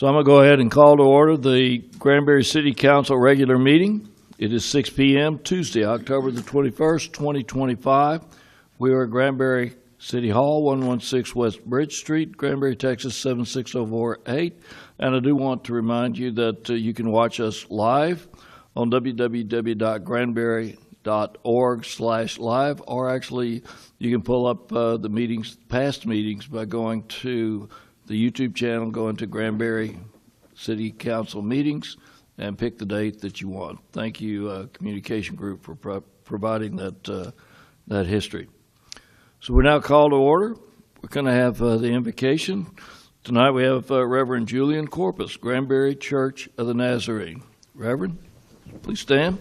So I'm going to go ahead and call to order the Granbury City Council regular meeting. It is 6 p.m. Tuesday, October the 21st, 2025. We are at Granbury City Hall, 116 West Bridge Street, Granbury, Texas, 76048. And I do want to remind you that you can watch us live on www.granbury.org/live, or actually you can pull up the meetings, past meetings, by going to the YouTube channel, going to Granbury City Council meetings, and pick the date that you want. Thank you, Communication Group, for providing that history. So we're now called to order. We're going to have the invocation. Tonight we have Reverend Julian Corpus, Granbury Church of the Nazarene. Reverend, please stand.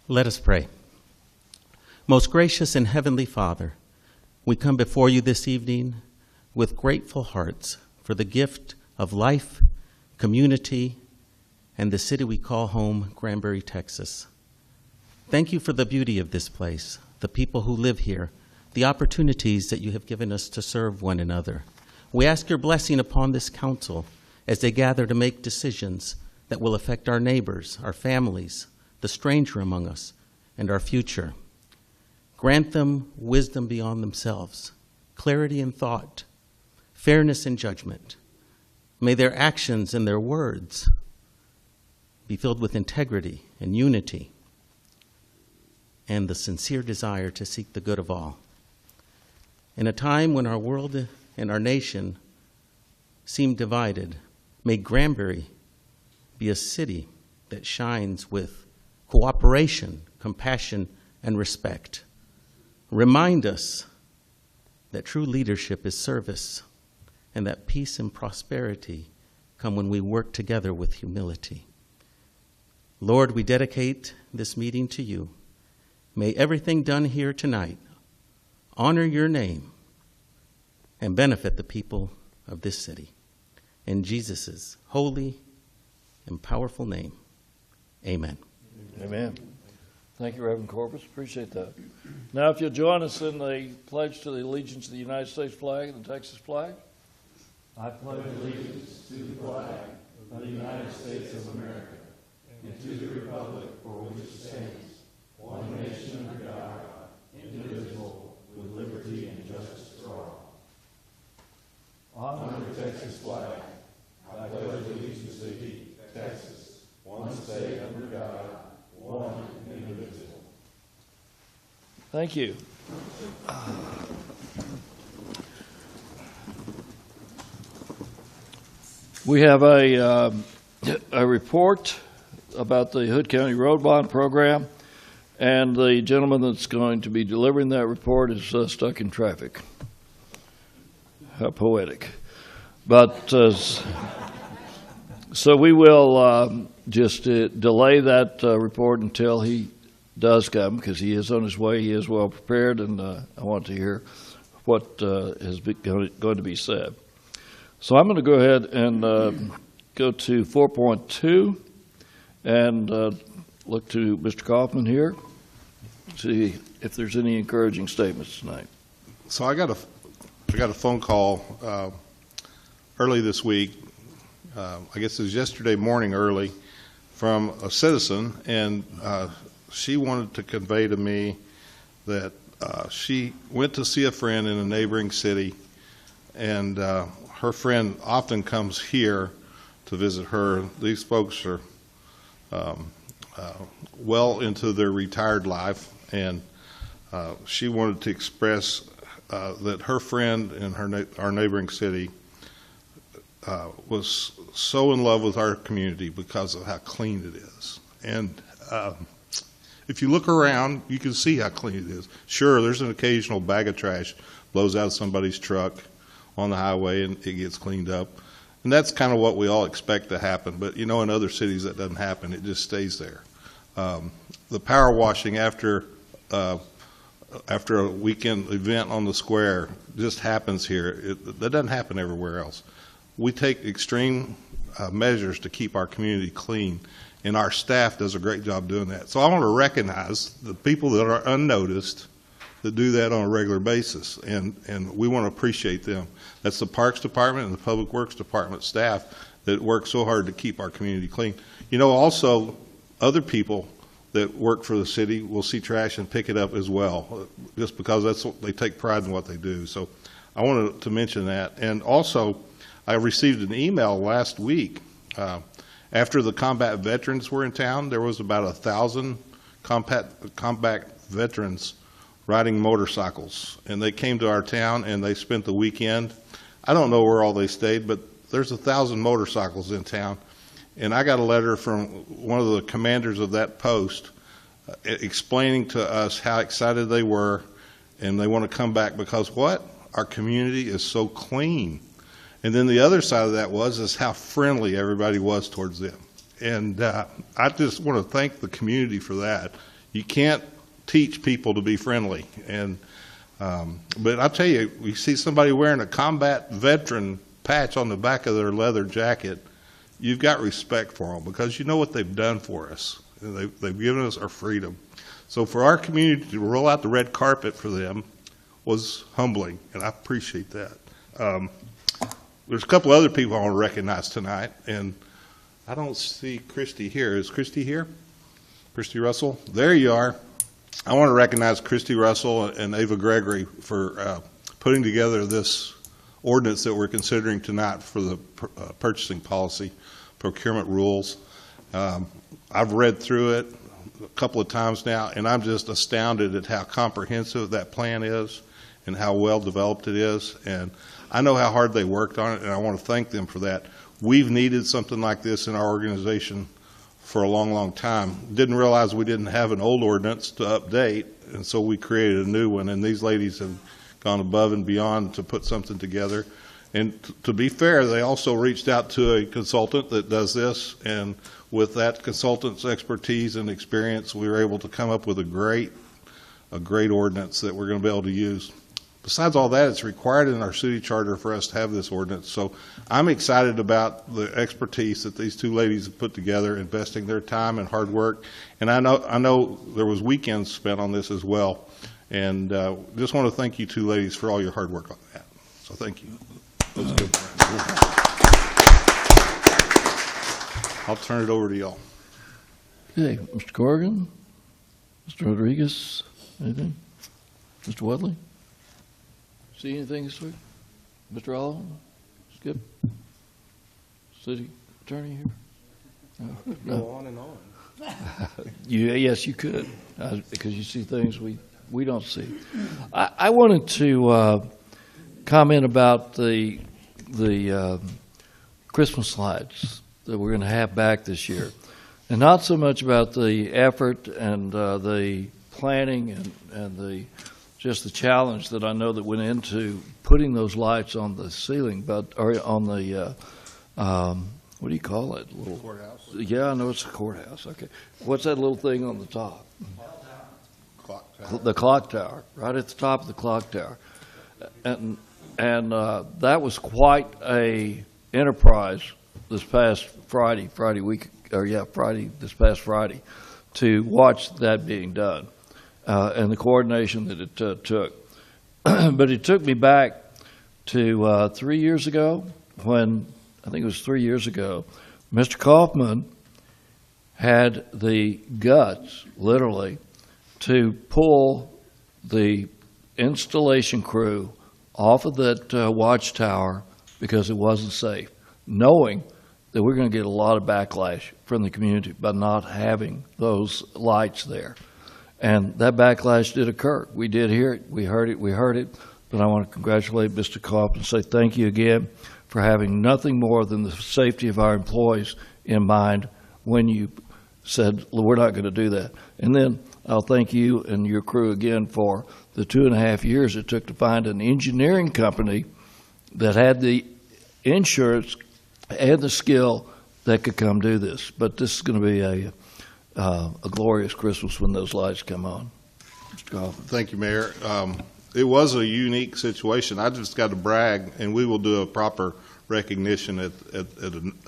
Let us pray. Most gracious and heavenly Father, we come before you this evening with grateful hearts for the gift of life, community, and the city we call home, Granbury, Texas. Thank you for the beauty of this place, the people who live here, the opportunities that you have given us to serve one another. We ask your blessing upon this council as they gather to make decisions that will affect our neighbors, our families, the stranger among us, and our future. Grant them wisdom beyond themselves, clarity in thought, fairness in judgment. May their actions and their words be filled with integrity and unity and the sincere desire to seek the good of all. In a time when our world and our nation seem divided, may Granbury be a city that shines with cooperation, compassion, and respect. Remind us that true leadership is service, and that peace and prosperity come when we work together with humility. Lord, we dedicate this meeting to you. May everything done here tonight honor your name and benefit the people of this city. In Jesus' holy and powerful name, amen. Amen. Thank you, Reverend Corpus. Appreciate that. Now, if you'll join us in the pledge to the allegiance to the United States flag and the Texas flag. I pledge allegiance to the flag of the United States of America and to the republic for which it stands, one nation under God, indivisible, with liberty and justice for all. Honor the Texas flag. I pledge allegiance to thee, Texas, one state under God, one indivisible. Thank you. We have a report about the Hood County Road Bond Program, and the gentleman that's going to be delivering that report is stuck in traffic. How poetic. But so we will just delay that report until he does come, because he is on his way. He is well prepared, and I want to hear what is going to be said. So I'm going to go ahead and go to 4.2 and look to Mr. Kaufman here, see if there's any encouraging statements tonight. So I got a phone call early this week. I guess it was yesterday morning early, from a citizen, and she wanted to convey to me that she went to see a friend in a neighboring city, and her friend often comes here to visit her. These folks are well into their retired life, and she wanted to express that her friend in our neighboring city was so in love with our community because of how clean it is. And if you look around, you can see how clean it is. Sure, there's an occasional bag of trash blows out of somebody's truck on the highway and it gets cleaned up. And that's kind of what we all expect to happen. But, in other cities that doesn't happen. It just stays there. The power washing after a weekend event on the square just happens here. That doesn't happen everywhere else. We take extreme measures to keep our community clean, and our staff does a great job doing that. So I want to recognize the people that are unnoticed that do that on a regular basis, and we want to appreciate them. That's the Parks Department and the Public Works Department staff that work so hard to keep our community clean. You know, also, other people that work for the city will see trash and pick it up as well, just because that's what, they take pride in what they do. So I wanted to mention that. And also, I received an email last week. After the combat veterans were in town, there was about 1,000 combat veterans riding motorcycles, and they came to our town and they spent the weekend. I don't know where all they stayed, but there's 1,000 motorcycles in town. And I got a letter from one of the commanders of that post explaining to us how excited they were, and they want to come back because what? Our community is so clean. And then the other side of that is how friendly everybody was towards them. And I just want to thank the community for that. You can't teach people to be friendly. And but I'll tell you, we see somebody wearing a combat veteran patch on the back of their leather jacket, you've got respect for them because you know what they've done for us. They've given us our freedom. So for our community to roll out the red carpet for them was humbling, and I appreciate that. There's a couple other people I want to recognize tonight, and I don't see Christy here. Is Christy here? Christy Russell? There you are. I want to recognize Christy Russell and Ava Gregory for putting together this ordinance that we're considering tonight for the purchasing policy, procurement rules. I've read through it a couple of times now, and I'm just astounded at how comprehensive that plan is and how well developed it is. And I know how hard they worked on it, and I want to thank them for that. We've needed something like this in our organization for a long, long time. Didn't realize we didn't have an old ordinance to update, and so we created a new one, and these ladies have gone above and beyond to put something together. And to be fair, they also reached out to a consultant that does this, and with that consultant's expertise and experience, we were able to come up with a great ordinance that we're going to be able to use. Besides all that, it's required in our city charter for us to have this ordinance. So I'm excited about the expertise that these two ladies have put together, investing their time and hard work. And I know there was weekends spent on this as well. And just want to thank you two ladies for all your hard work on that. So thank you. That was good. I'll turn it over to y'all. Okay, Mr. Corrigan, Mr. Rodriguez, anything? Mr. Wadley? See anything this week? Mr. Oliver? Skip? City Attorney here? No. Go on and on. Yes, you could, because you see things we don't see. I wanted to comment about the Christmas lights that we're going to have back this year, and not so much about the effort and the planning and the just the challenge that I know that went into putting those lights on the ceiling, or on the what do you call it? Little Courthouse. Yeah, I know it's a courthouse. Okay, what's that little thing on the top? Clock tower. The clock tower, right at the top of the clock tower, and that was quite a enterprise this past Friday this past Friday, to watch that being done. And the coordination that it took. But it took me back to 3 years ago when, I think it was 3 years ago, Mr. Kaufman had the guts, literally, to pull the installation crew off of that watchtower because it wasn't safe, knowing that we're going to get a lot of backlash from the community by not having those lights there. And that backlash did occur. We did hear it. We heard it. But I want to congratulate Mr. Kaufman and say thank you again for having nothing more than the safety of our employees in mind when you said, well, we're not going to do that. And then I'll thank you and your crew again for the 2.5 years it took to find an engineering company that had the insurance and the skill that could come do this. But this is going to be a glorious Christmas when those lights come on. Mr. Kaufman. Thank you, Mayor. It was a unique situation. I just got to brag, and we will do a proper recognition at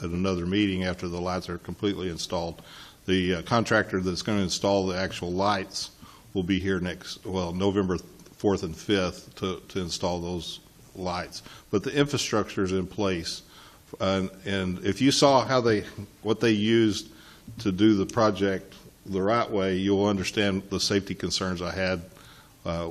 another meeting after the lights are completely installed. The contractor that's going to install the actual lights will be here November 4th and 5th to install those lights. But the infrastructure is in place. And if you saw what they used to do the project the right way, you'll understand the safety concerns I had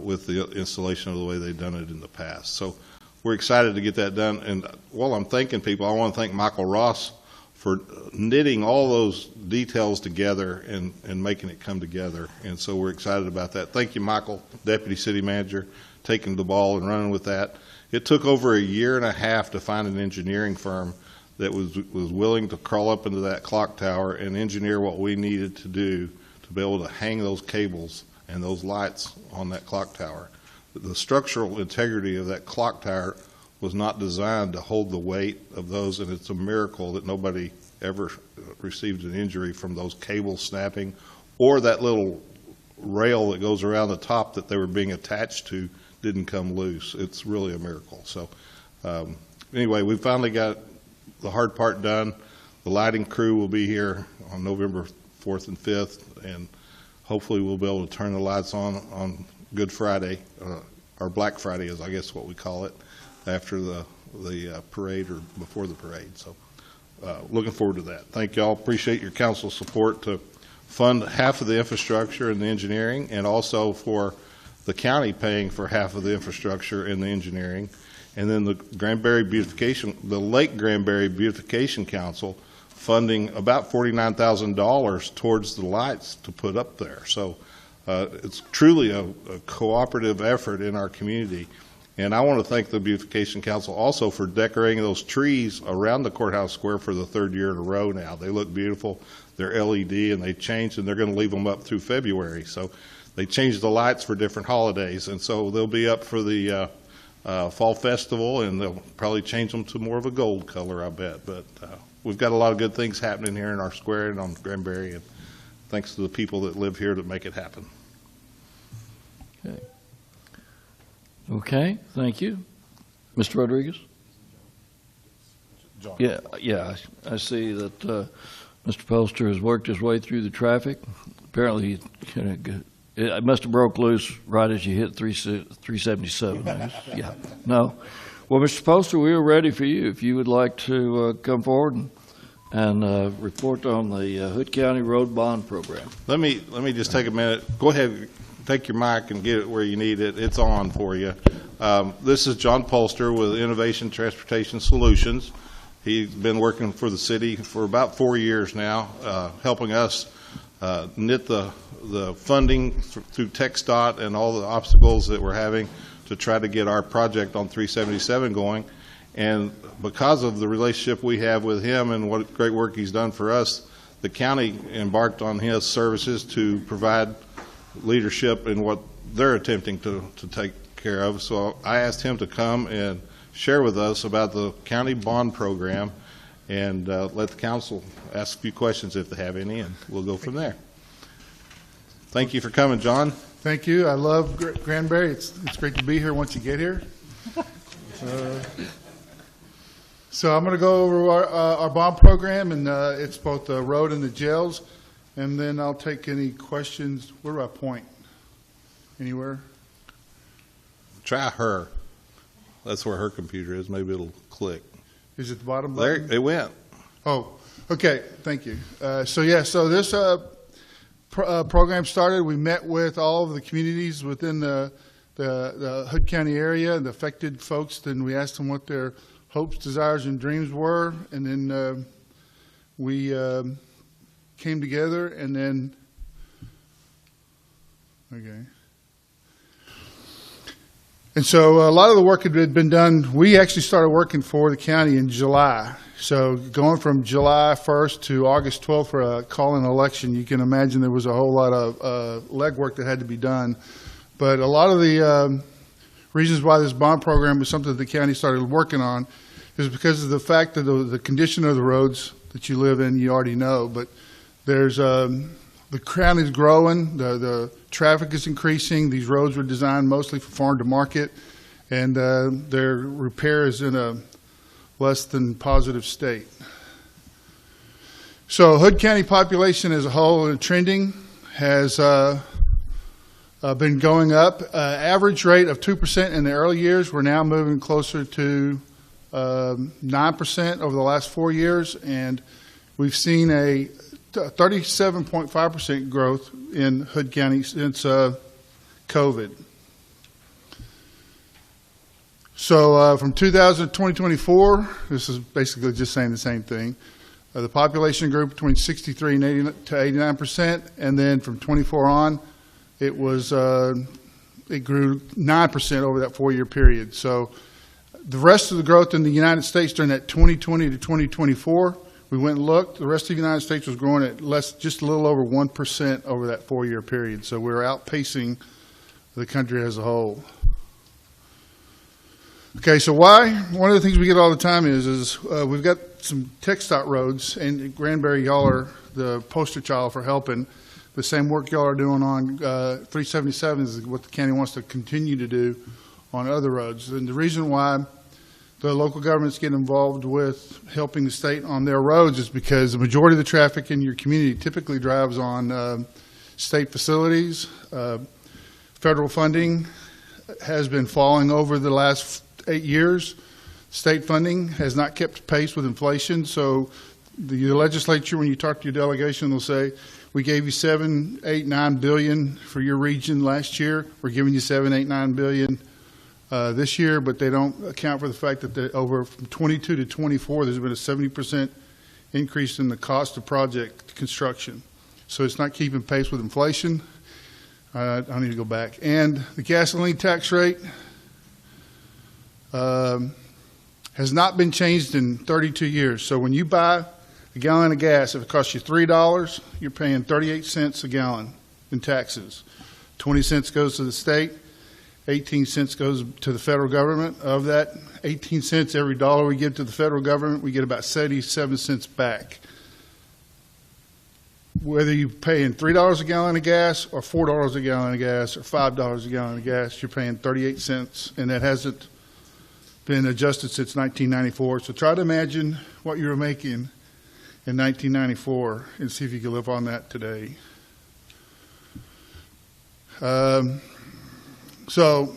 with the installation of the way they've done it in the past. So we're excited to get that done. And while I'm thanking people, I want to thank Michael Ross for knitting all those details together and making it come together. And so we're excited about that. Thank you, Michael, Deputy City Manager, taking the ball and running with that. It took over a year and a half to find an engineering firm that was willing to crawl up into that clock tower and engineer what we needed to do to be able to hang those cables and those lights on that clock tower. The structural integrity of that clock tower was not designed to hold the weight of those, and it's a miracle that nobody ever received an injury from those cables snapping or that little rail that goes around the top that they were being attached to didn't come loose. It's really a miracle. So anyway, we finally got the hard part done. The lighting crew will be here on November 4th and 5th, and hopefully we'll be able to turn the lights on Good Friday, or Black Friday is I guess what we call it, after the parade or before the parade. So looking forward to that. Thank you all. Appreciate your council support to fund half of the infrastructure and the engineering, and also for the county paying for half of the infrastructure and the engineering. And then the Lake Granbury Beautification Council funding about $49,000 towards the lights to put up there. So it's truly a cooperative effort in our community. And I want to thank the Beautification Council also for decorating those trees around the courthouse square for the 3rd year in a row now. They look beautiful. They're LED, and they changed, and they're going to leave them up through February. So they changed the lights for different holidays, and so they'll be up for the Fall Festival, and they'll probably change them to more of a gold color, I bet. But we've got a lot of good things happening here in our square and on Granbury, and thanks to the people that live here to make it happen. Okay. Okay, thank you. Mr. Rodriguez? John. Yeah, I see that Mr. Poster has worked his way through the traffic. Apparently, it must have broke loose right as you hit 377. I guess. Yeah. No. Well, Mr. Poster, we are ready for you. If you would like to come forward and report on the Hood County Road Bond Program. Let me just take a minute. Go ahead, take your mic and get it where you need it. It's on for you. This is John Polster with Innovation Transportation Solutions. He's been working for the city for about 4 years now, helping us knit the funding through TxDOT and all the obstacles that we're having to try to get our project on 377 going. And because of the relationship we have with him and what great work he's done for us, the county embarked on his services to provide leadership in what they're attempting to take care of. So I asked him to come and share with us about the county bond program, and let the council ask a few questions if they have any, and we'll go from there. Thank you for coming, John. Thank you. I love Granbury. It's great to be here once you get here. So I'm going to go over our bond program, and it's both the road and the jails, and then I'll take any questions. Where do I point? Anywhere? Try her. That's where her computer is. Maybe it'll click. Is it the bottom There button? it went. Oh, okay. Thank you. So this program started. We met with all of the communities within the Hood County area and the affected folks. Then we asked them what their hopes, desires, and dreams were, and then we came together. And then, okay. And so a lot of the work had been done. We actually started working for the county in July. So going from July 1st to August 12th for a call-in election, you can imagine there was a whole lot of legwork that had to be done. But a lot of the reasons why this bond program was something that the county started working on is because of the fact that the condition of the roads that you live in, you already know. But there's the county's growing, the traffic is increasing. These roads were designed mostly for farm to market, and their repair is in a less than positive state. So Hood County population as a whole trending has been going up. Average rate of 2% in the early years. We're now moving closer to 9% over the last 4 years, and we've seen a 37.5% growth in Hood County since COVID. So from 2000 to 2024, this is basically just saying the same thing. The population grew between 63 and 80 to 89%, and then from 24 on, it was it grew 9% over that 4-year period. So the rest of the growth in the United States during that 2020 to 2024, we went and looked. The rest of the United States was growing at just a little over 1% over that 4-year period. So we're outpacing the country as a whole. Okay, so why? One of the things we get all the time is we've got some TxDOT roads, and Granbury, y'all are the poster child for helping. The same work y'all are doing on 377 is what the county wants to continue to do on other roads. And the reason why the local governments get involved with helping the state on their roads is because the majority of the traffic in your community typically drives on state facilities. Federal funding has been falling over the last 8 years. State funding has not kept pace with inflation. So the legislature, when you talk to your delegation, they'll say, we gave you 7, 8, 9 billion for your region last year. We're giving you 7, 8, 9 billion this year, but they don't account for the fact that over from 22 to 24, there's been a 70% increase in the cost of project construction. So it's not keeping pace with inflation. I need to go back. And the gasoline tax rate has not been changed in 32 years. So when you buy a gallon of gas, if it costs you $3, you're paying 38 cents a gallon in taxes. 20 cents goes to the state, 18 cents goes to the federal government. Of that 18 cents, every dollar we give to the federal government, we get about 77 cents back. Whether you're paying $3 a gallon of gas or $4 a gallon of gas or $5 a gallon of gas, you're paying 38 cents, and that hasn't been adjusted since 1994. So try to imagine what you were making in 1994 and see if you can live on that today. So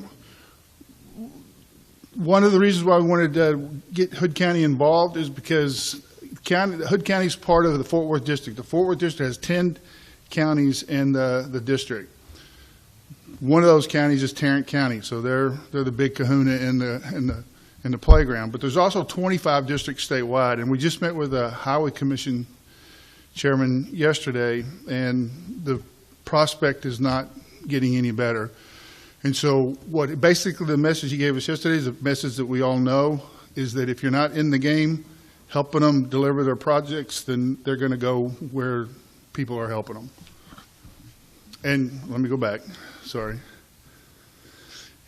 one of the reasons why we wanted to get Hood County involved is because Hood County is part of the Fort Worth District. The Fort Worth District has 10 counties in the district. One of those counties is Tarrant County, so they're the big kahuna in the playground. But there's also 25 districts statewide, and we just met with the Highway Commission chairman yesterday, and the prospect is not getting any better. And so basically the message he gave us yesterday is a message that we all know, is that if you're not in the game helping them deliver their projects, then they're going to go where people are helping them. And let me go back, sorry.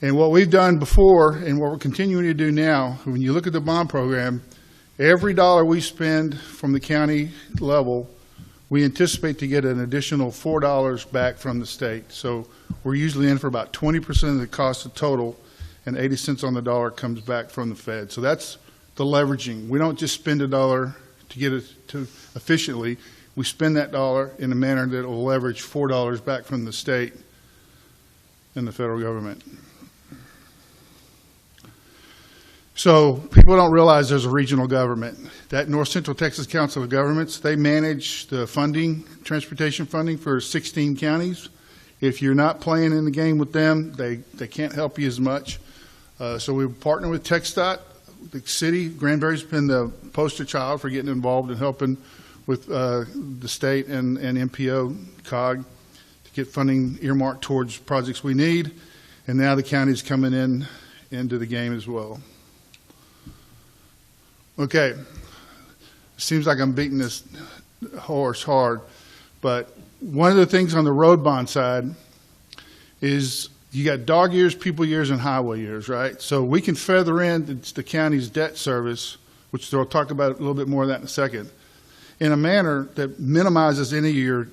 And what we've done before and what we're continuing to do now, when you look at the bond program, every dollar we spend from the county level, we anticipate to get an additional $4 back from the state. So we're usually in for about 20% of the cost of total, and 80 cents on the dollar comes back from the Fed. So that's the leveraging. We don't just spend a dollar to get it to efficiently. We spend that dollar in a manner that will leverage $4 back from the state and the federal government. So people don't realize there's a regional government. That North Central Texas Council of Governments, they manage the funding, transportation funding for 16 counties. If you're not playing in the game with them, they can't help you as much. So we partner with TxDOT. The city, Granbury's been the poster child for getting involved and helping with the state and MPO COG to get funding earmarked towards projects we need. And now the county's coming into the game as well. Okay, seems like I'm beating this horse hard, but one of the things on the road bond side is you got dog years, people years, and highway years, right? So we can feather in the county's debt service, which they'll talk about a little bit more of that in a second, in a manner that minimizes any of your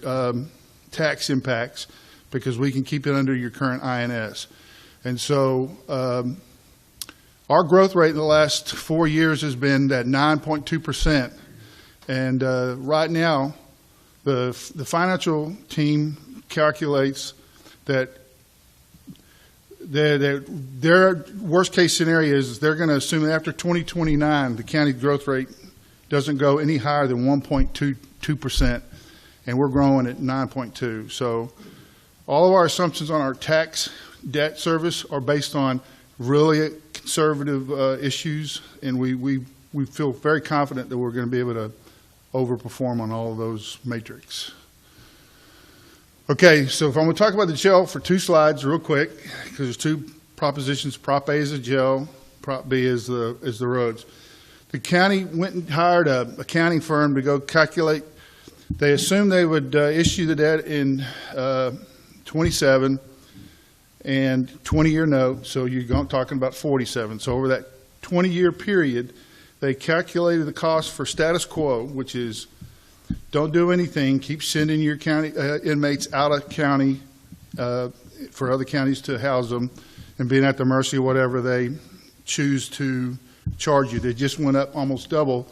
tax impacts, because we can keep it under your current INS. And so our growth rate in the last 4 years has been that 9.2%. And right now, the financial team calculates that their worst-case scenario is they're going to assume that after 2029, the county growth rate doesn't go any higher than 1.22%, and we're growing at 9.2%. So all of our assumptions on our tax debt service are based on really conservative issues, and we feel very confident that we're going to be able to overperform on all of those metrics. Okay, so if I'm going to talk about the jail for 2 slides real quick, because there's 2 propositions. Prop A is the jail, Prop B is the roads. The county went and hired an accounting firm to go calculate. They assumed they would issue the debt in 27 and 20-year note, so you're talking about 47. So over that 20-year period, they calculated the cost for status quo, which is don't do anything, keep sending your county inmates out of county for other counties to house them, and being at the mercy of whatever they choose to charge you. They just went up almost double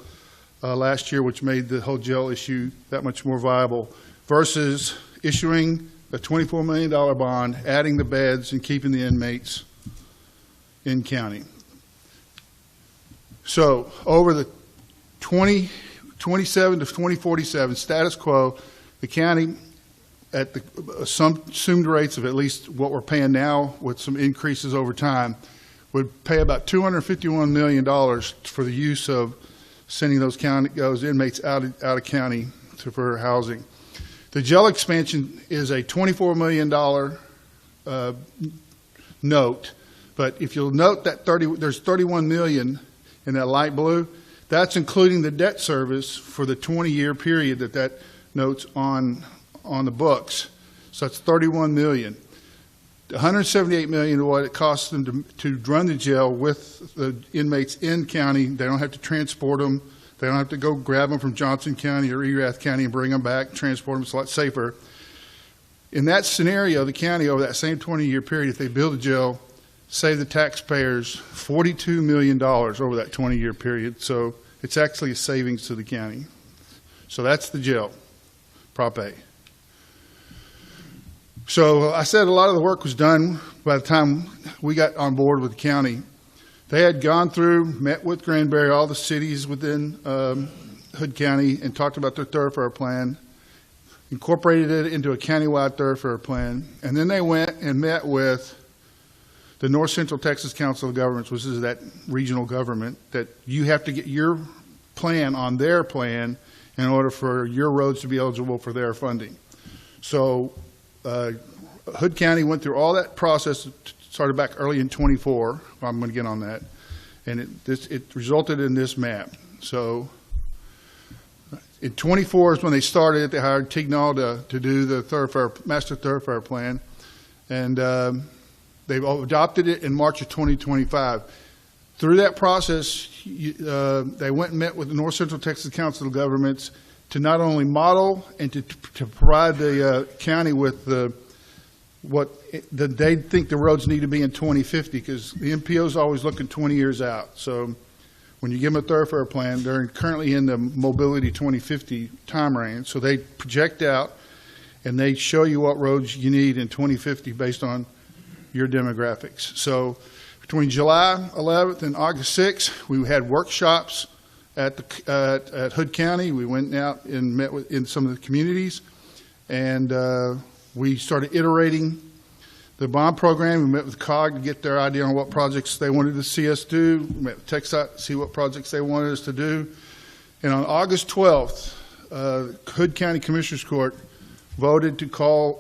last year, which made the whole jail issue that much more viable, versus issuing a $24 million bond, adding the beds, and keeping the inmates in county. So over the 2027 to 2047 status quo, the county at the some assumed rates of at least what we're paying now with some increases over time would pay about $251 million for the use of sending those inmates out of county for housing. The jail expansion is a $24 million note, but if you'll note that there's $31 million in that light blue. That's including the debt service for the 20-year period that note's on the books. So that's $31 million. $178 million is what it costs them to run the jail with the inmates in county. They don't have to transport them. They don't have to go grab them from Johnson County or Erath County and bring them back, transport them. It's a lot safer. In that scenario, the county, over that same 20-year period, if they build a jail, save the taxpayers $42 million over that 20-year period. So it's actually a savings to the county. So that's the jail, Prop A. So I said a lot of the work was done by the time we got on board with the county. They had gone through, met with Granbury, all the cities within Hood County, and talked about their thoroughfare plan, incorporated it into a countywide thoroughfare plan, and then they went and met with the North Central Texas Council of Governments, which is that regional government, that you have to get your plan on their plan in order for your roads to be eligible for their funding. So Hood County went through all that process, started back early in 24. I'm going to get on that. And it resulted in this map. So in 24 is when they started it. They hired Tignall to do the master thoroughfare plan. And they've adopted it in March of 2025. Through that process, they went and met with the North Central Texas Council of Governments to not only model and to provide the county with what they think the roads need to be in 2050, because the MPO is always looking 20 years out. So when you give them a thoroughfare plan, they're currently in the Mobility 2050 time range. So they project out and they show you what roads you need in 2050 based on your demographics. So between July 11th and August 6th, we had workshops at Hood County. We went out and met in some of the communities, and we started iterating the bond program. We met with COG to get their idea on what projects they wanted to see us do. We met with TxDOT to see what projects they wanted us to do. And on August 12th, Hood County Commissioners Court voted to call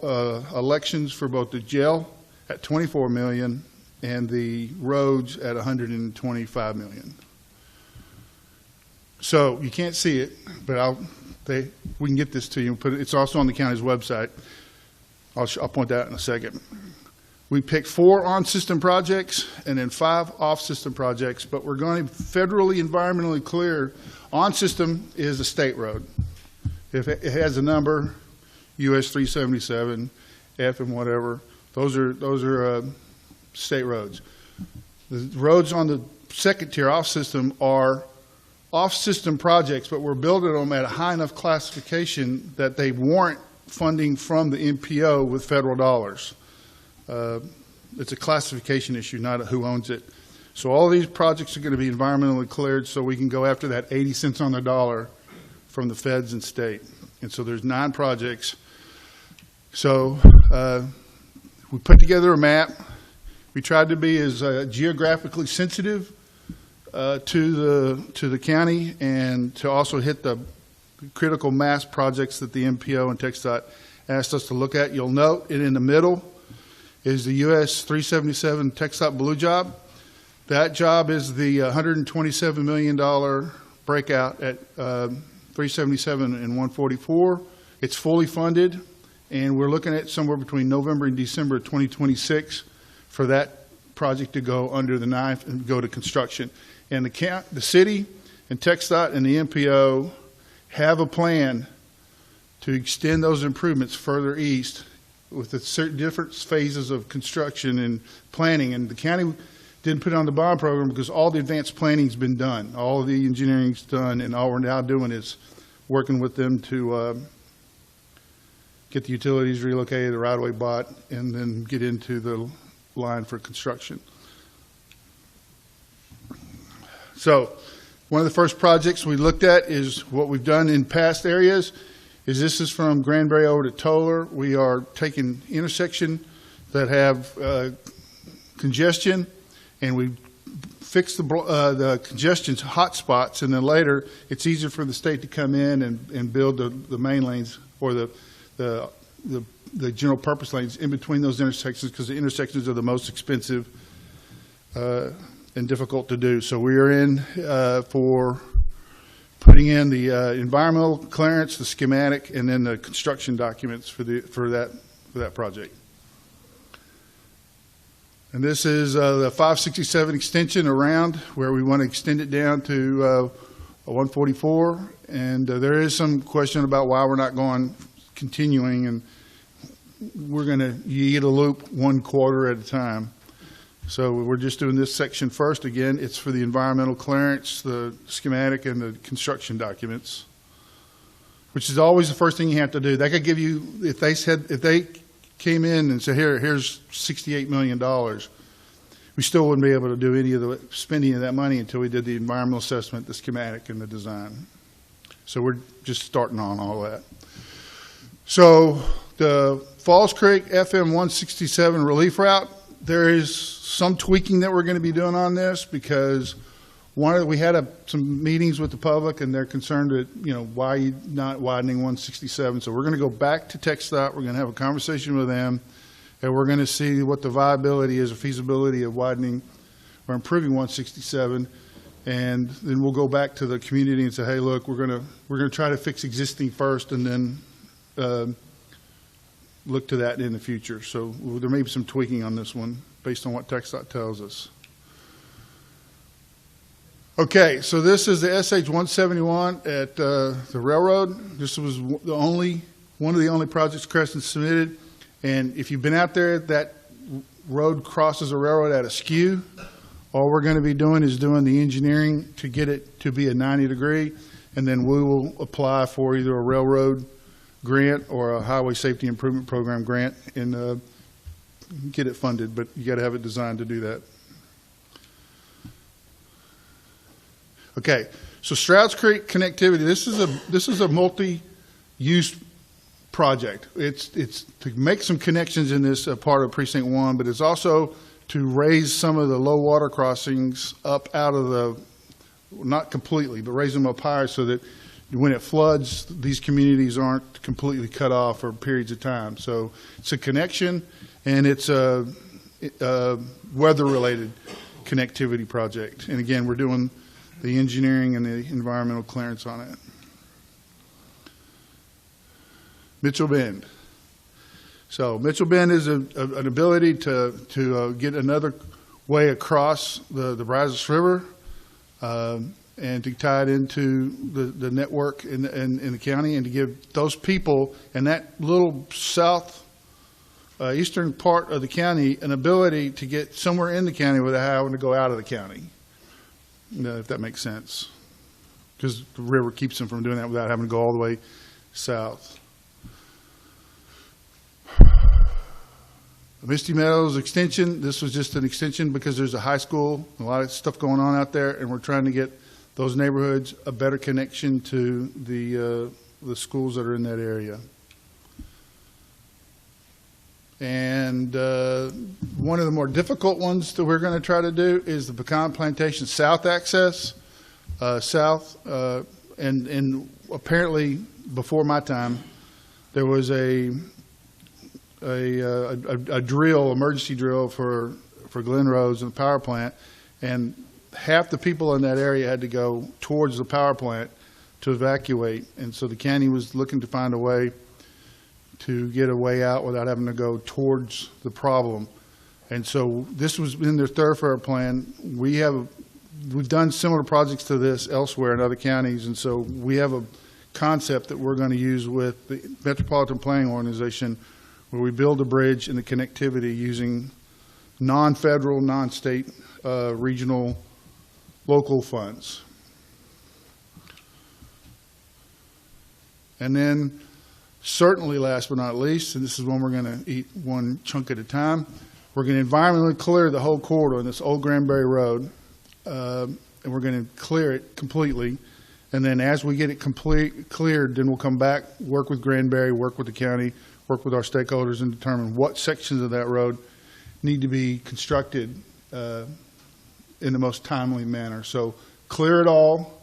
elections for both the jail at $24 million and the roads at $125 million. So you can't see it, but we can get this to you. It's also on the county's website. I'll point that out in a second. We picked 4 on-system projects and then 5 off-system projects, but we're going to federally environmentally clear. On-system is a state road. If it has a number, US 377, F and whatever, those are state roads. The roads on the second tier off-system are off-system projects, but we're building them at a high enough classification that they warrant funding from the MPO with federal dollars. it's a classification issue, not a who owns it. So all these projects are going to be environmentally cleared so we can go after that 80 cents on the dollar from the feds and state. And so there's 9 projects. So we put together a map. We tried to be as geographically sensitive to the county and to also hit the critical mass projects that the MPO and TxDOT asked us to look at. You'll note it in the middle is the US 377 TxDOT Blue job. That job is the $127 million breakout at 377 and 144. It's fully funded, and we're looking at somewhere between November and December of 2026 for that project to go under the knife and go to construction. And the city and TxDOT and the MPO have a plan to extend those improvements further east with the certain different phases of construction and planning. And the county didn't put it on the bond program because all the advanced planning's been done. All of the engineering's done, and all we're now doing is working with them to get the utilities relocated, the right-of-way bought, and then get into the line for construction. So one of the first projects we looked at is what we've done in past areas. This is from Granbury over to Toller. We are taking intersection that have congestion, and we fix the congestion hot spots, and then later it's easier for the state to come in and build the main lanes or the general purpose lanes in between those intersections, because the intersections are the most expensive and difficult to do. So we are in for putting in the environmental clearance, the schematic, and then the construction documents for that project. And this is the 567 extension around where we want to extend it down to 144. And there is some question about why we're not continuing, and you get a loop 1 quarter at a time. So we're just doing this section first. Again, it's for the environmental clearance, the schematic, and the construction documents, which is always the first thing you have to do. They could give you, if they came in and said, here's $68 million, we still wouldn't be able to do any of the spending of that money until we did the environmental assessment, the schematic, and the design. So we're just starting on all that. So the Falls Creek FM 167 relief route, there is some tweaking that we're going to be doing on this because we had some meetings with the public, and they're concerned that, why you not widening 167. So we're going to go back to TxDOT. We're going to have a conversation with them, and we're going to see what the viability is, or feasibility of widening or improving 167. And then we'll go back to the community and say, hey, look, we're going to try to fix existing first, and then look to that in the future. So there may be some tweaking on this one based on what TxDOT tells us. Okay, so this is the SH-171 at the railroad. This was one of the only projects Crescent submitted. And if you've been out there, that road crosses a railroad at a skew. All we're going to be doing is doing the engineering to get it to be a 90-degree, and then we will apply for either a railroad grant or a highway safety improvement program grant and get it funded, but you got to have it designed to do that. Okay, so Strouds Creek connectivity. This is a multi-use project. It's to make some connections in this part of Precinct 1, but it's also to raise some of the low water crossings up out of the, not completely, but raise them up higher so that when it floods, these communities aren't completely cut off for periods of time. So it's a connection, and it's a weather-related connectivity project. And again, we're doing the engineering and the environmental clearance on it. Mitchell Bend. So Mitchell Bend is an ability to get another way across the Brazos River, and to tie it into the network in the county, and to give those people in that little south eastern part of the county an ability to get somewhere in the county without having to go out of the county, if that makes sense, because the river keeps them from doing that without having to go all the way south. Misty Meadows extension, this was just an extension because there's a high school, a lot of stuff going on out there, and we're trying to get those neighborhoods a better connection to the schools that are in that area. And one of the more difficult ones that we're going to try to do is the Pecan Plantation South access, and apparently before my time, there was a drill, emergency drill for Glen Rose and the power plant, and half the people in that area had to go towards the power plant to evacuate, and so the county was looking to find a way to get a way out without having to go towards the problem. And so this was in their thoroughfare plan. We've done similar projects to this elsewhere in other counties, and so we have a concept that we're going to use with the Metropolitan Planning Organization, where we build a bridge and the connectivity using non-federal, non-state, regional, local funds. And then certainly last but not least, and this is when we're going to eat one chunk at a time, we're going to environmentally clear the whole corridor on this old Granbury Road, and we're going to clear it completely. And then as we get it cleared, then we'll come back, work with Granbury, work with the county, work with our stakeholders, and determine what sections of that road need to be constructed in the most timely manner. So clear it all,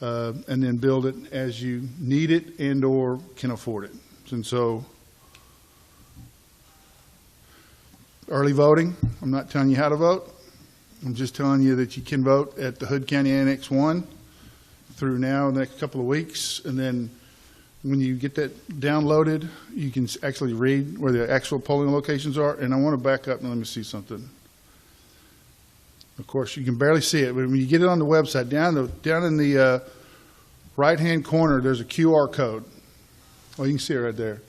and then build it as you need it and or can afford it. And so early voting, I'm not telling you how to vote. I'm just telling you that you can vote at the Hood County Annex 1 through now the next couple of weeks. And then when you get that downloaded, you can actually read where the actual polling locations are. And I want to back up and let me see something. Of course, you can barely see it, but when you get it on the website, down in the right-hand corner, there's a QR code. Oh, you can see it right there.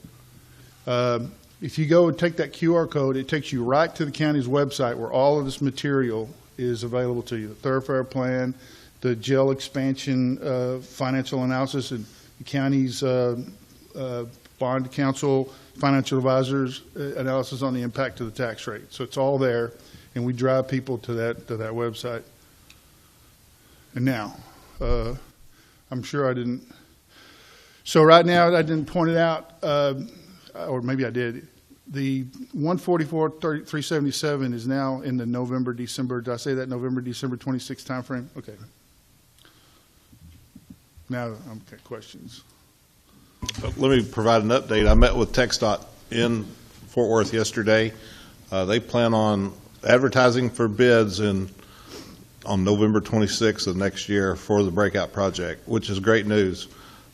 If you go and take that QR code, it takes you right to the county's website where all of this material is available to you. The thoroughfare plan, the jail expansion financial analysis, and the county's bond council, financial advisors analysis on the impact of the tax rate. So it's all there, and we drive people to that website. And now, I'm sure I didn't. So right now, I didn't point it out, or maybe I did. The 144-377 is now in the November, December. Did I say that November, December 26 timeframe? Okay. Now I'm okay. Questions. Let me provide an update. I met with TxDOT in Fort Worth yesterday. They plan on advertising for bids on November 26th of next year for the breakout project, which is great news.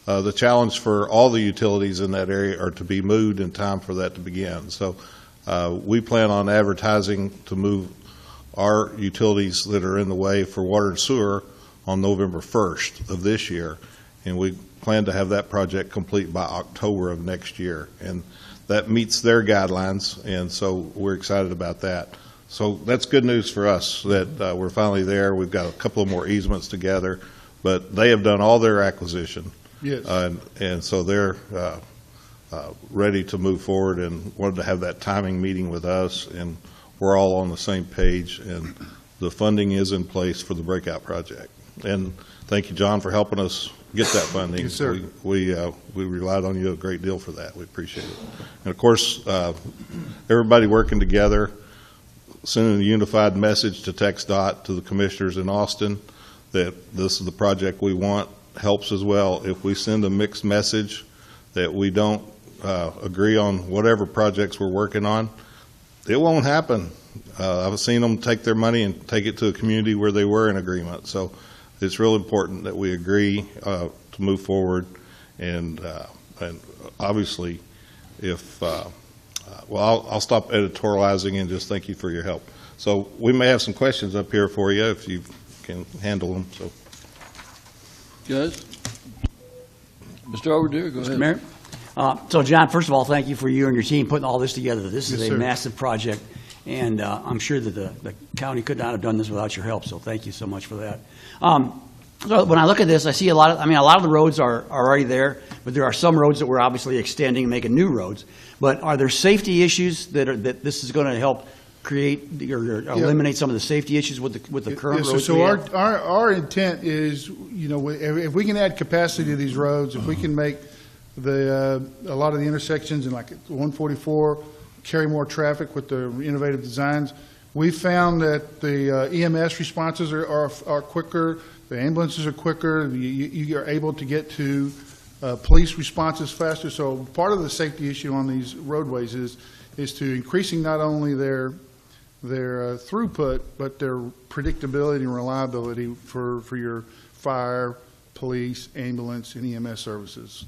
The challenge for all the utilities in that area are to be moved in time for that to begin. So we plan on advertising to move our utilities that are in the way for water and sewer on November 1st of this year, and we plan to have that project complete by October of next year. And that meets their guidelines, and so we're excited about that. So that's good news for us that we're finally there. We've got a couple of more easements together, but they have done all their acquisition. Yes. And so they're ready to move forward and wanted to have that timing meeting with us, and we're all on the same page, and the funding is in place for the breakout project. And thank you, John, for helping us get that funding. Yes, sir. We relied on you a great deal for that. We appreciate it. And of course, everybody working together, sending a unified message to TxDOT, to the commissioners in Austin, that this is the project we want, helps as well. If we send a mixed message that we don't agree on whatever projects we're working on, it won't happen. I've seen them take their money and take it to a community where they were in agreement. So it's real important that we agree to move forward. And obviously, if I'll stop editorializing and just thank you for your help. So we may have some questions up here for you if you can handle them. So. Guys? Mr. Overdeer, go ahead. Mr. Mayor. So, John, first of all, thank you for you and your team putting all this together. This is Yes, a sir. massive project, and I'm sure that the county could not have done this without your help, so thank you so much for that. So when I look at this, I see a lot of the roads are already there. but there are some roads that we're obviously extending, making new roads. But are there safety issues that this is going to help create or eliminate some of the safety issues with the current roads? So our intent is, if we can add capacity to these roads, if we can make a lot of the intersections in like 144 carry more traffic with the innovative designs, we found that the EMS responses are quicker, the ambulances are quicker, you are able to get to police responses faster. So part of the safety issue on these roadways is to increasing not only their throughput, but their predictability and reliability for your fire, police, ambulance, and EMS services.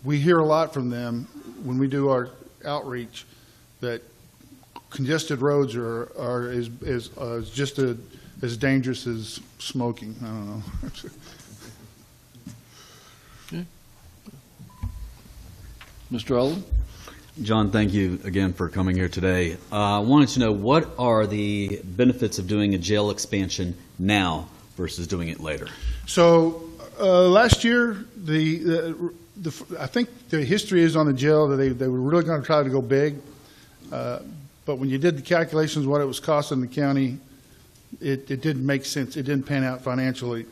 We hear a lot from them when we do our outreach that congested roads are just as dangerous as smoking. I don't know. Okay. Mr. Oldham? John, thank you again for coming here today. I wanted to know, what are the benefits of doing a jail expansion now versus doing it later? So last year, I think the history is on the jail that they were really going to try to go big. But when you did the calculations, what it was costing the county, it didn't make sense. It didn't pan out financially.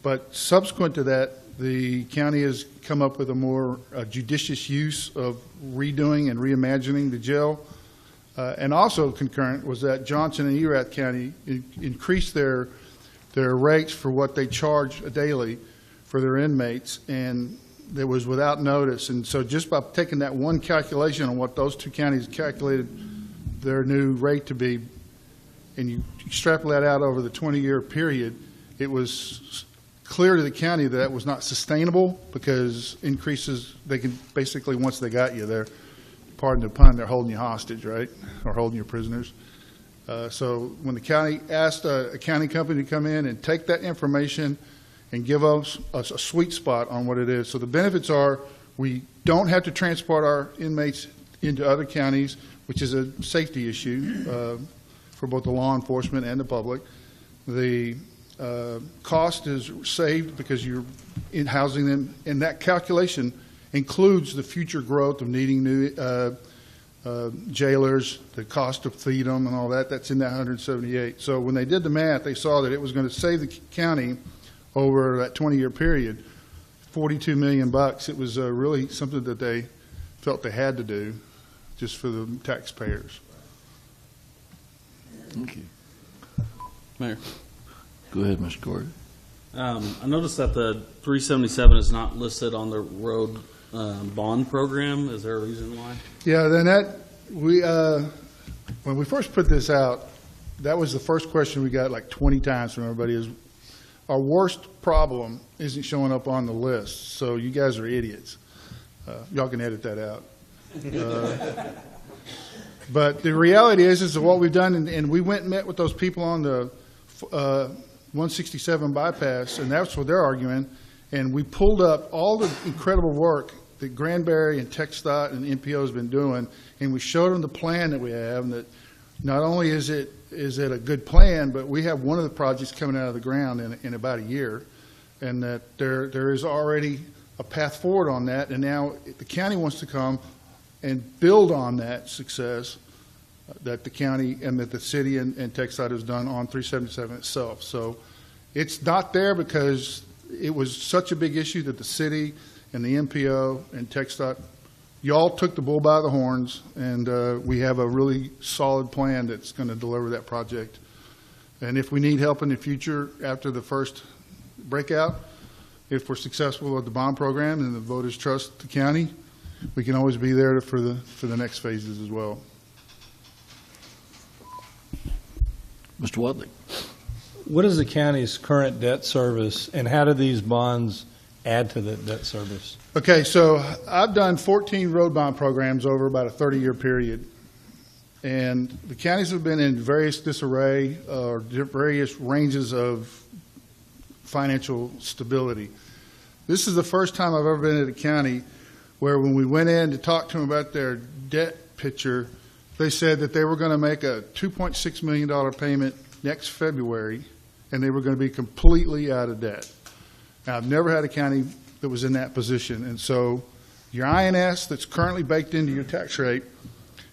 But subsequent to that, the county has come up with a more judicious use of redoing and reimagining the jail. And also concurrent was that Johnson and Erath County increased their rates for what they charge daily for their inmates, and it was without notice. And so just by taking that one calculation on what those two counties calculated their new rate to be, and you extrapolate that out over the 20-year period, it was clear to the county that was not sustainable, because increases, they can basically, once they got you there, pardon the pun, they're holding you hostage, right? Or holding you prisoners. So when the county asked a county company to come in and take that information and give us a sweet spot on what it is. So the benefits are, we don't have to transport our inmates into other counties, which is a safety issue for both the law enforcement and the public. The cost is saved because you're in housing them, and that calculation includes the future growth of needing new jailers, the cost to feed them and all that. That's in that 178. So when they did the math, they saw that it was going to save the county over that 20-year period $42 million. It was really something that they felt they had to do just for the taxpayers. Thank you. Mayor, Go ahead, Mr. Gordon. I noticed that the 377 is not listed on the road bond program. Is there a reason why? Yeah, then when we first put this out, that was the first question we got like 20 times from everybody is, our worst problem isn't showing up on the list, so you guys are idiots. Y'all can edit that out. But the reality is what we've done, and we went and met with those people on the 167 bypass, and that's what they're arguing, and we pulled up all the incredible work that Granbury and TxDOT and NPO has been doing, and we showed them the plan that we have, and that not only is it a good plan, but we have one of the projects coming out of the ground in about a year, and that there is already a path forward on that, and now the county wants to come and build on that success that the county and that the city and TxDOT has done on 377 itself. So it's not there because it was such a big issue that the city and the NPO and TxDOT, y'all took the bull by the horns, and we have a really solid plan that's going to deliver that project. And if we need help in the future after the first breakout, if we're successful with the bond program and the voters trust the county, we can always be there for the next phases as well. Mr. Wadley. What is the county's current debt service, and how do these bonds add to the debt service? Okay, so I've done 14 road bond programs over about a 30-year period, and the counties have been in various disarray or various ranges of financial stability. This is the first time I've ever been at a county where when we went in to talk to them about their debt picture, they said that they were going to make a $2.6 million payment next February, and they were going to be completely out of debt. Now, I've never had a county that was in that position. And so your INS that's currently baked into your tax rate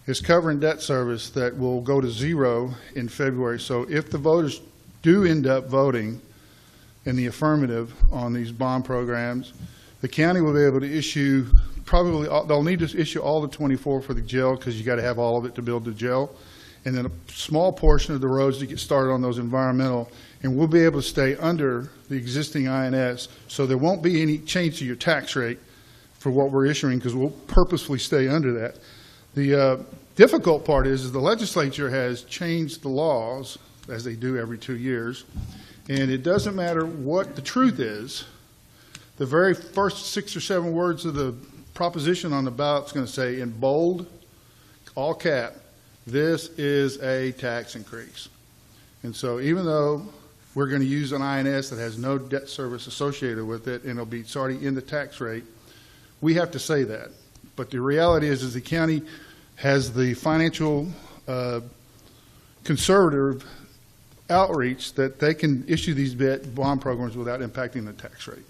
is covering debt service that will go to zero in February. So if the voters do end up voting in the affirmative on these bond programs, the county will be able to issue they'll need to issue all the 24 for the jail, because you got to have all of it to build the jail, and then a small portion of the roads to get started on those environmental, and we'll be able to stay under the existing INS, so there won't be any change to your tax rate for what we're issuing, because we'll purposefully stay under that. The difficult part is the legislature has changed the laws, as they do every 2 years, and it doesn't matter what the truth is. The very first 6 or 7 words of the proposition on the ballot is going to say in bold, all cap, this is a tax increase. And so even though we're going to use an INS that has no debt service associated with it, and it's already in the tax rate, we have to say that. But the reality is the county has the financial conservative outreach that they can issue these bond programs without impacting the tax rate.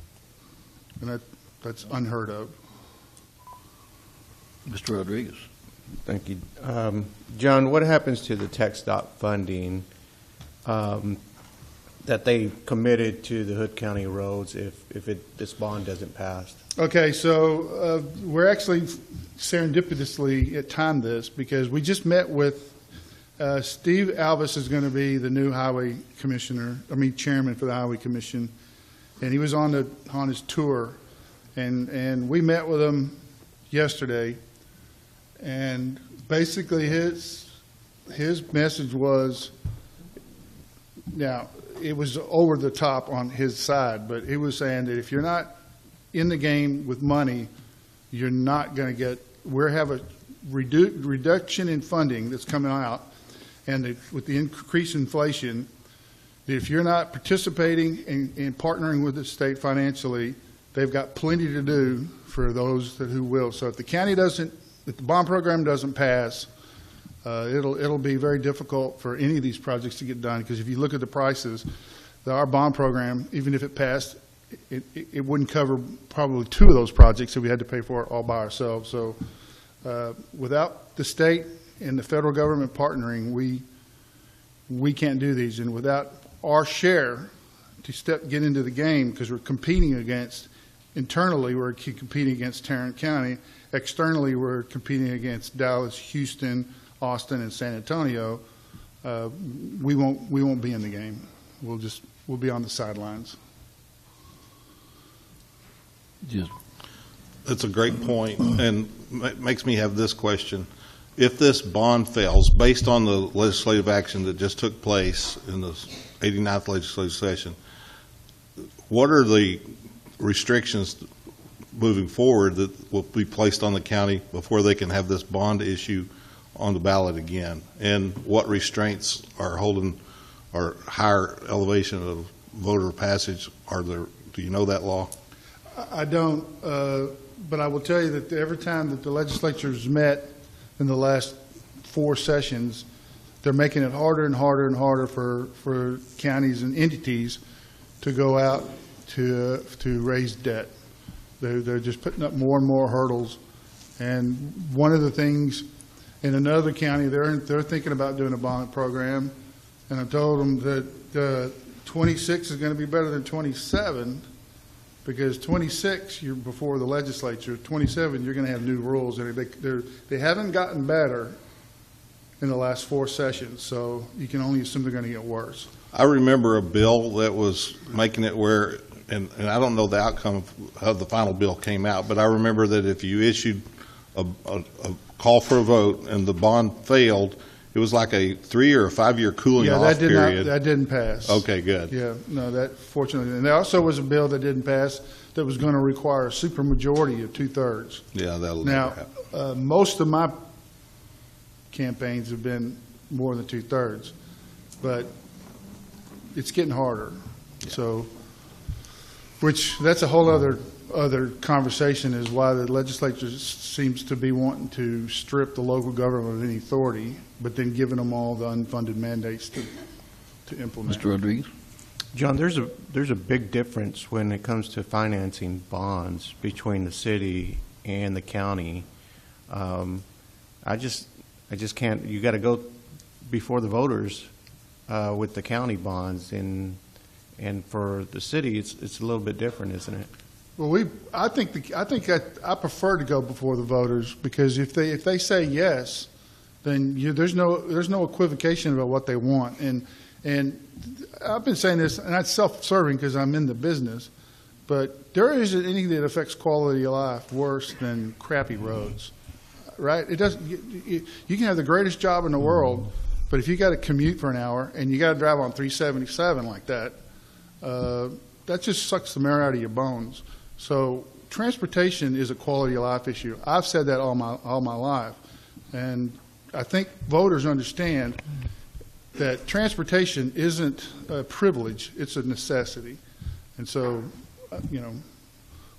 And that's unheard of. Mr. Rodriguez. Thank you. John, what happens to the tech stop funding that they committed to the Hood County roads if this bond doesn't pass? Okay, so we're actually serendipitously timed this, because we just met with Steve Alvis is going to be the new highway chairman for the Highway Commission, and he was on his tour, and we met with him yesterday, and basically his message was, now it was over the top on his side, but he was saying that if you're not in the game with money, you're not going to get. We have a reduction in funding that's coming out, and with the increased inflation, if you're not participating in partnering with the state financially, they've got plenty to do for those who will. So if the bond program doesn't pass, it'll be very difficult for any of these projects to get done, because if you look at the prices, our bond program, even if it passed, it wouldn't cover probably 2 of those projects if we had to pay for it all by ourselves. So without the state and the federal government partnering, we can't do these. And without our share to get into the game, because we're competing against, internally we're competing against Tarrant County, externally we're competing against Dallas, Houston, Austin, and San Antonio, we won't be in the game. We'll be on the sidelines. Just That's a great point, and makes me have this question. If this bond fails, based on the legislative action that just took place in the 89th legislative session, what are the restrictions moving forward that will be placed on the county before they can have this bond issue on the ballot again? And what restraints are holding or higher elevation of voter passage are there? Do you know that law? I don't, but I will tell you that every time that the legislature's met in the last 4 sessions, they're making it harder and harder and harder for counties and entities to go out to raise debt. They're just putting up more and more hurdles. And one of the things in another county, they're thinking about doing a bond program, and I told them that 26 is going to be better than 27, because 26 you're before the legislature, 27 you're going to have new rules, and they haven't gotten better in the last 4 sessions, so you can only assume they're going to get worse. I remember a bill that was making it where, and I don't know the outcome of how the final bill came out, but I remember that if you issued a call for a vote and the bond failed, it was like a 3 or 5 year cooling off period. That didn't pass. Okay, good. Yeah, no, that fortunately, and there also was a bill that didn't pass that was going to require a supermajority of 2/3. Yeah, that'll never happen. Now, most of my campaigns have been more than 2/3, but it's getting harder. Yeah. So, which that's a whole other conversation, is why the legislature seems to be wanting to strip the local government of any authority, but then giving them all the unfunded mandates to implement. Mr. Rodriguez. John, there's a big difference when it comes to financing bonds between the city and the county. I just can't. You got to go before the voters with the county bonds, and for the city, it's a little bit different, isn't it? Well, I I prefer to go before the voters, because if they say yes, then there's no equivocation about what they want. And I've been saying this, and that's self-serving because I'm in the business, but there isn't anything that affects quality of life worse than crappy roads, right? It doesn't. You can have the greatest job in the world, but if you got to commute for an hour and you got to drive on 377 like that, that just sucks the marrow out of your bones. So transportation is a quality of life issue. I've said that all my life, and I think voters understand that transportation isn't a privilege, it's a necessity. And so,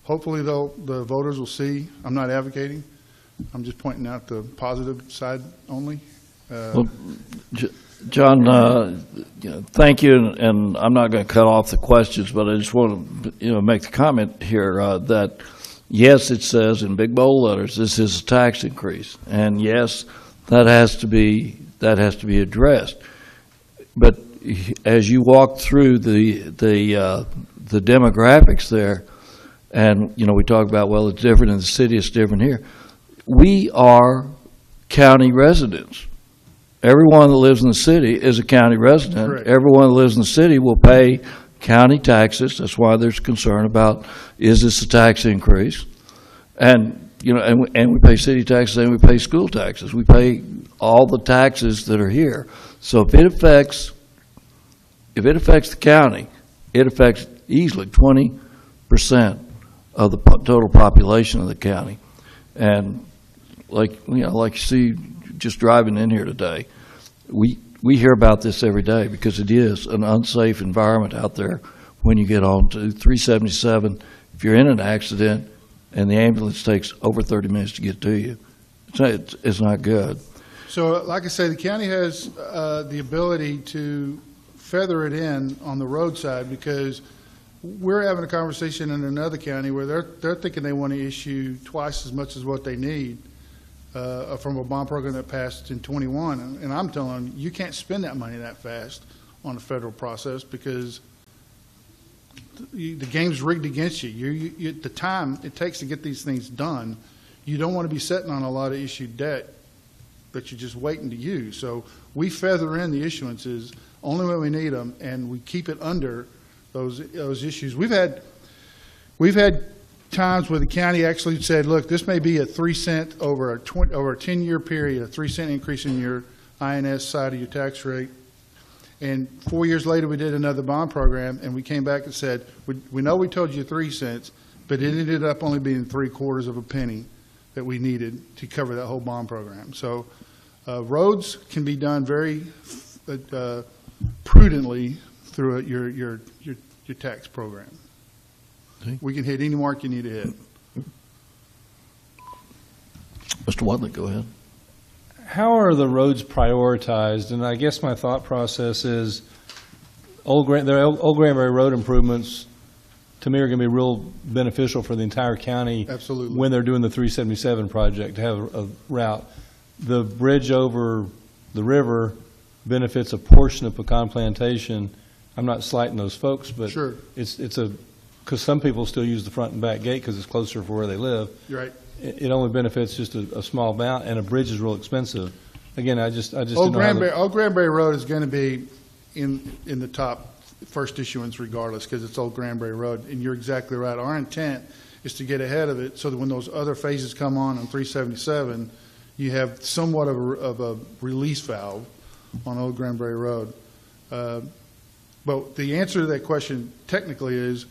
hopefully the voters will see I'm not advocating. I'm just pointing out the positive side only. Well, John, thank you, and I'm not going to cut off the questions, but I just want to make the comment here that yes, it says in big bold letters this is a tax increase, and yes, that has to be addressed. But as you walk through the demographics there, and we talk about, well, it's different in the city, it's different here. We are county residents. Everyone that lives in the city is a county resident. Correct. Everyone that lives in the city will pay county taxes. That's why there's concern about, is this a tax increase? And we pay city taxes and we pay school taxes. We pay all the taxes that are here. So if it affects the county, it affects easily 20% of the total population of the county. And like you see, just driving in here today, we hear about this every day because it is an unsafe environment out there when you get on to 377. If you're in an accident and the ambulance takes over 30 minutes to get to you, it's not good. So, like I say, the county has the ability to feather it in on the roadside, because we're having a conversation in another county where they're thinking they want to issue twice as much as what they need from a bond program that passed in 21. And I'm telling them, you can't spend that money that fast on the federal process, because the game's rigged against you. The time it takes to get these things done, you don't want to be sitting on a lot of issued debt that you're just waiting to use. So we feather in the issuances only when we need them, and we keep it under those issues. We've had times where the county actually said, look, this may be a 3 cent over a 10-year period, a 3 cent increase in your INS side of your tax rate. And 4 years later, we did another bond program, and we came back and said, we know we told you 3 cents, but it ended up only being 3/4 of a penny that we needed to cover that whole bond program. So roads can be done very prudently through your tax program. Okay. We can hit any mark you need to hit. Mr. Wadley, go ahead. How are the roads prioritized? And I guess my thought process is Old Granbury road improvements, to me, are going to be real beneficial for the entire county. Absolutely. When they're doing the 377 project, to have a route. The bridge over the river benefits a portion of Pecan Plantation. I'm not slighting those folks, but Sure. because some people still use the front and back gate because it's closer for where they live. You're right. It only benefits just a small amount, and a bridge is real expensive. Again, I just Old didn't know how Granbury, Old Granbury Road is going to be in the top first issuance regardless, because it's Old Granbury Road. And you're exactly right. Our intent is to get ahead of it so that when those other phases come on 377, you have somewhat of a release valve on Old Granbury Road. But the answer to that question technically is,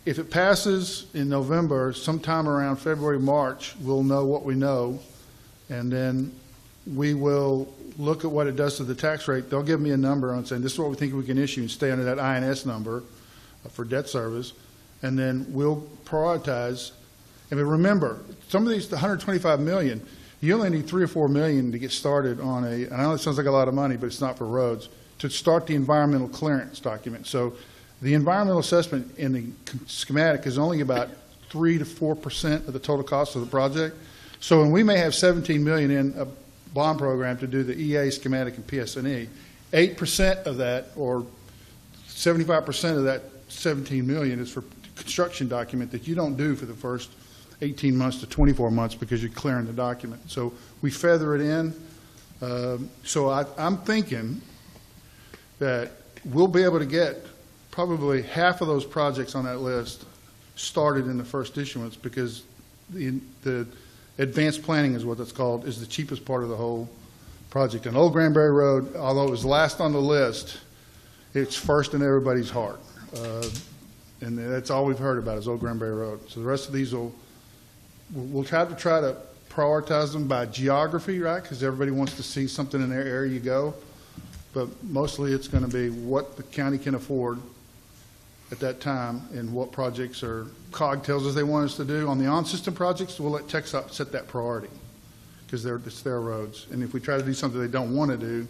if it passes in November, sometime around February, March, we'll know what we know, and then we will look at what it does to the tax rate. They'll give me a number on saying, this is what we think we can issue, and stay under that INS number for debt service, and then we'll prioritize. And remember, some of these, the $125 million, you only need $3 or $4 million to get started on and I know it sounds like a lot of money, but it's not for roads. to start the environmental clearance document. So the environmental assessment in the schematic is only about 3 to 4% of the total cost of the project. So when we may have 17 million in a bond program to do the EA schematic and PSNE, 8% of that, or 75% of that 17 million is for construction document that you don't do for the first 18 months to 24 months because you're clearing the document. So we feather it in. So I'm thinking that we'll be able to get probably half of those projects on that list started in the first issuance, because the advanced planning is what that's called, is the cheapest part of the whole project. And Old Granbury Road, although it was last on the list, it's first in everybody's heart. And that's all we've heard about is Old Granbury Road. So the rest of these we'll try to prioritize them by geography, right? Because everybody wants to see something in their area you go. But mostly it's going to be what the county can afford at that time and what projects COG tells us they want us to do. On the on-system projects, we'll let TxDOT set that priority because it's their roads. And if we try to do something they don't want to do,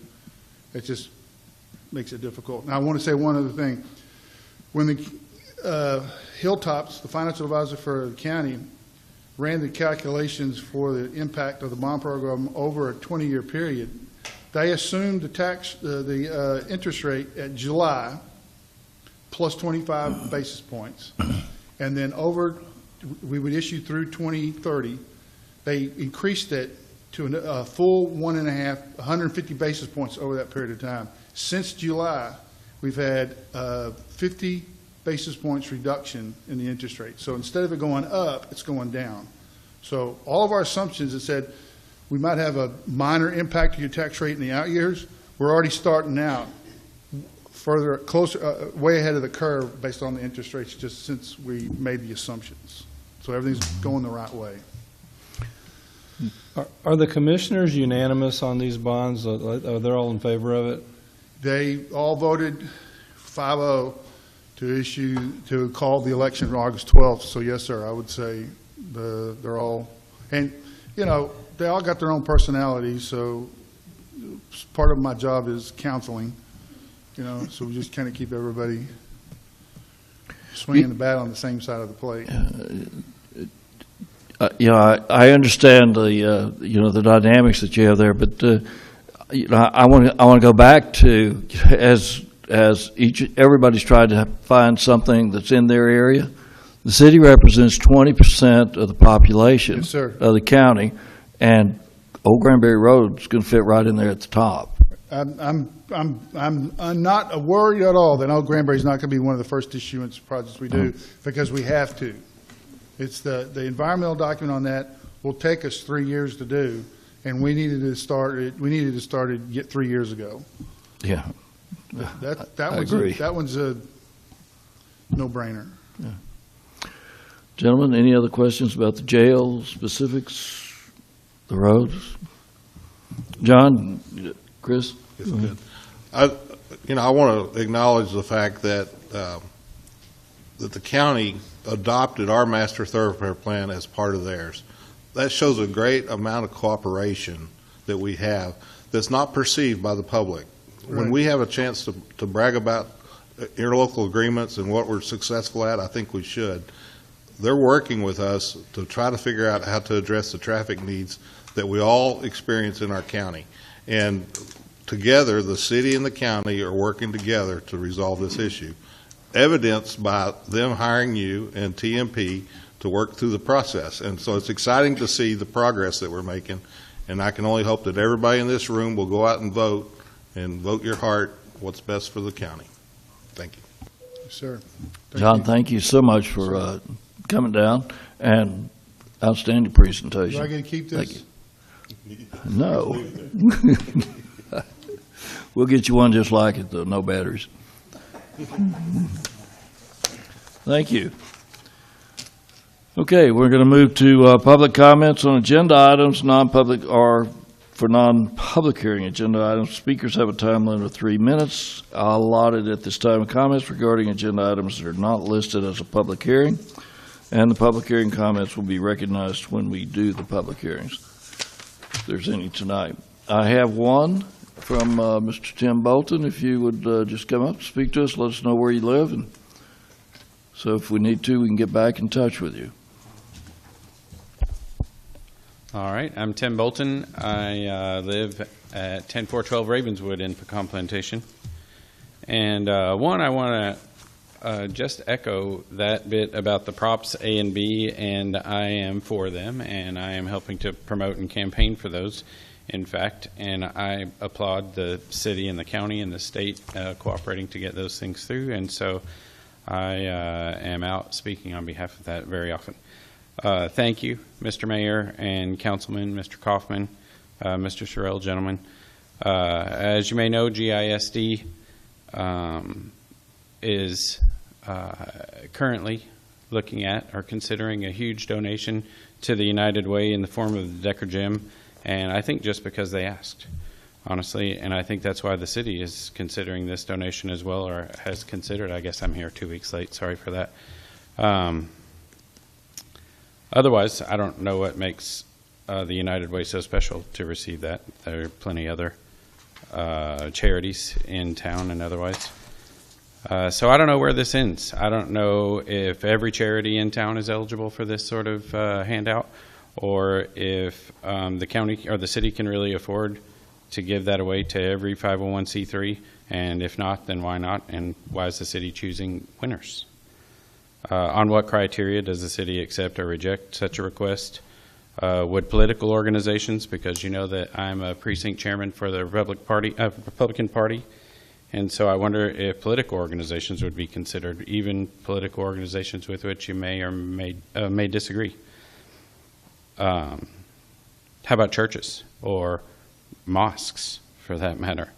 it just makes it difficult. Now, I want to say one other thing. When the Hilltops, the financial advisor for the county, ran the calculations for the impact of the bond program over a 20-year period, they assumed the interest rate at July plus 25 basis points. And then we would issue through 2030. They increased it to a full 150 basis points over that period of time. Since July, we've had 50 basis points reduction in the interest rate. So instead of it going up, it's going down. So all of our assumptions that said we might have a minor impact to your tax rate in the out years, we're already starting out further, closer, way ahead of the curve based on the interest rates just since we made the assumptions. So everything's going the right way. Are the commissioners unanimous on these bonds? Are they all in favor of it? They all voted 5-0 to call the election on August 12th. So yes, sir, I would say they're all, and you know, they all got their own personalities. So part of my job is counseling, you know, so we just kind of keep everybody swinging the bat on the same side of the plate. You know, I understand the you know, the dynamics that you have there, but you know, I want to go back to as everybody's tried to find something that's in their area. The city represents 20% of the population, yes, sir, of the county, and Old Granbury Road is going to fit right in there at the top. I'm not worried at all that Old Granbury is not going to be one of the first issuance projects we do, because we have to. It's the environmental document on that will take us 3 years to do, and we needed to start it 3 years ago. Yeah, That one's a no-brainer. Yeah. Gentlemen, any other questions about the jail specifics, the roads? John, Chris? Yes, good. I want to acknowledge the fact that that the county adopted our master thoroughfare plan as part of theirs. That shows a great amount of cooperation that we have that's not perceived by the public. Right. When we have a chance to brag about interlocal agreements and what we're successful at, I think we should. They're working with us to try to figure out how to address the traffic needs that we all experience in our county. And together, the city and the county are working together to resolve this issue, evidenced by them hiring you and TMP to work through the process. And so it's exciting to see the progress that we're making, and I can only hope that everybody in this room will go out and vote your heart what's best for the county. Thank you. Yes, sir. John, thank you so much for coming down, and outstanding presentation. Do I get to keep this? Thank you. No. We'll get you one just like it, though, no batteries. Thank you. Okay, we're going to move to public comments on agenda items, non-public or for non-public hearing agenda items. Speakers have a time limit of 3 minutes allotted at this time of comments regarding agenda items that are not listed as a public hearing, and the public hearing comments will be recognized when we do the public hearings, if there's any tonight. I have one, from Mr. Tim Bolton. If you would just come up, speak to us, let us know where you live, and so if we need to, we can get back in touch with you. All right, I'm Tim Bolton. I live at 10412 Ravenswood in Pecan Plantation. And I want to just echo that bit about the props A and B, and I am for them, and I am helping to promote and campaign for those, in fact, and I applaud the city and the county and the state cooperating to get those things through, and so I am out speaking on behalf of that very often. Thank you, Mr. Mayor and Councilman, Mr. Kaufman, Mr. Sherrill, gentlemen. As you may know, GISD is currently looking at or considering a huge donation to the United Way in the form of the Decker Gym, and I think just because they asked, honestly, and I think that's why the city is considering this donation as well, or has considered. I guess I'm here 2 weeks late, sorry for that. Otherwise, I don't know what makes the United Way so special to receive that. There are plenty other charities in town and otherwise. So I don't know where this ends. I don't know if every charity in town is eligible for this sort of handout, or if the county or the city can really afford to give that away to every 501c3, and if not, then why not, and why is the city choosing winners? On what criteria does the city accept or reject such a request? Would political organizations, because you know that I'm a precinct chairman for the Republican Party, and so I wonder if political organizations would be considered, even political organizations with which you may or may disagree. How about churches or mosques, for that matter?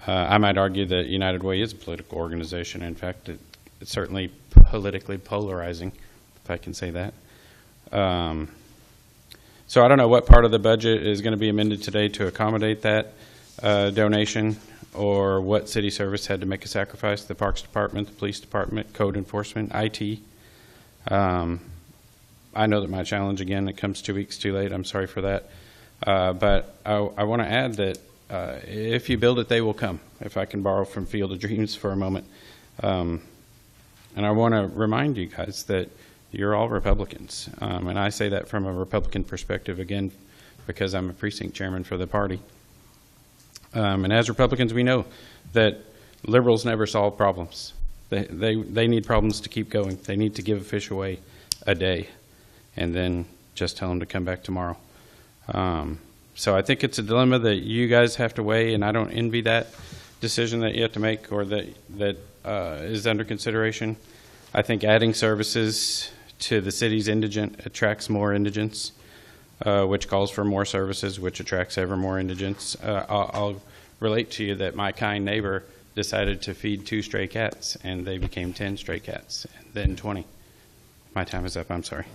I might argue that United Way is a political organization. In fact, it's certainly politically polarizing, if I can say that. So I don't know what part of the budget is going to be amended today to accommodate that donation, or what city service had to make a sacrifice: the Parks Department, the Police Department, Code Enforcement, IT. I know that my challenge, again, it comes 2 weeks too late. I'm sorry for that. But I want to add that if you build it, they will come, if I can borrow from Field of Dreams for a moment. And I want to remind you guys that you're all Republicans. And I say that from a Republican perspective, again, because I'm a precinct chairman for the party. And as Republicans, we know that liberals never solve problems. They need problems to keep going. They need to give a fish away a day and then just tell them to come back tomorrow. So I think it's a dilemma that you guys have to weigh, and I don't envy that decision that you have to make, or that is under consideration. I think adding services to the city's indigent attracts more indigents, which calls for more services, which attracts ever more indigents. I'll relate to you that my kind neighbor decided to feed 2 stray cats, and they became 10 stray cats, and then 20. My time is up. I'm sorry.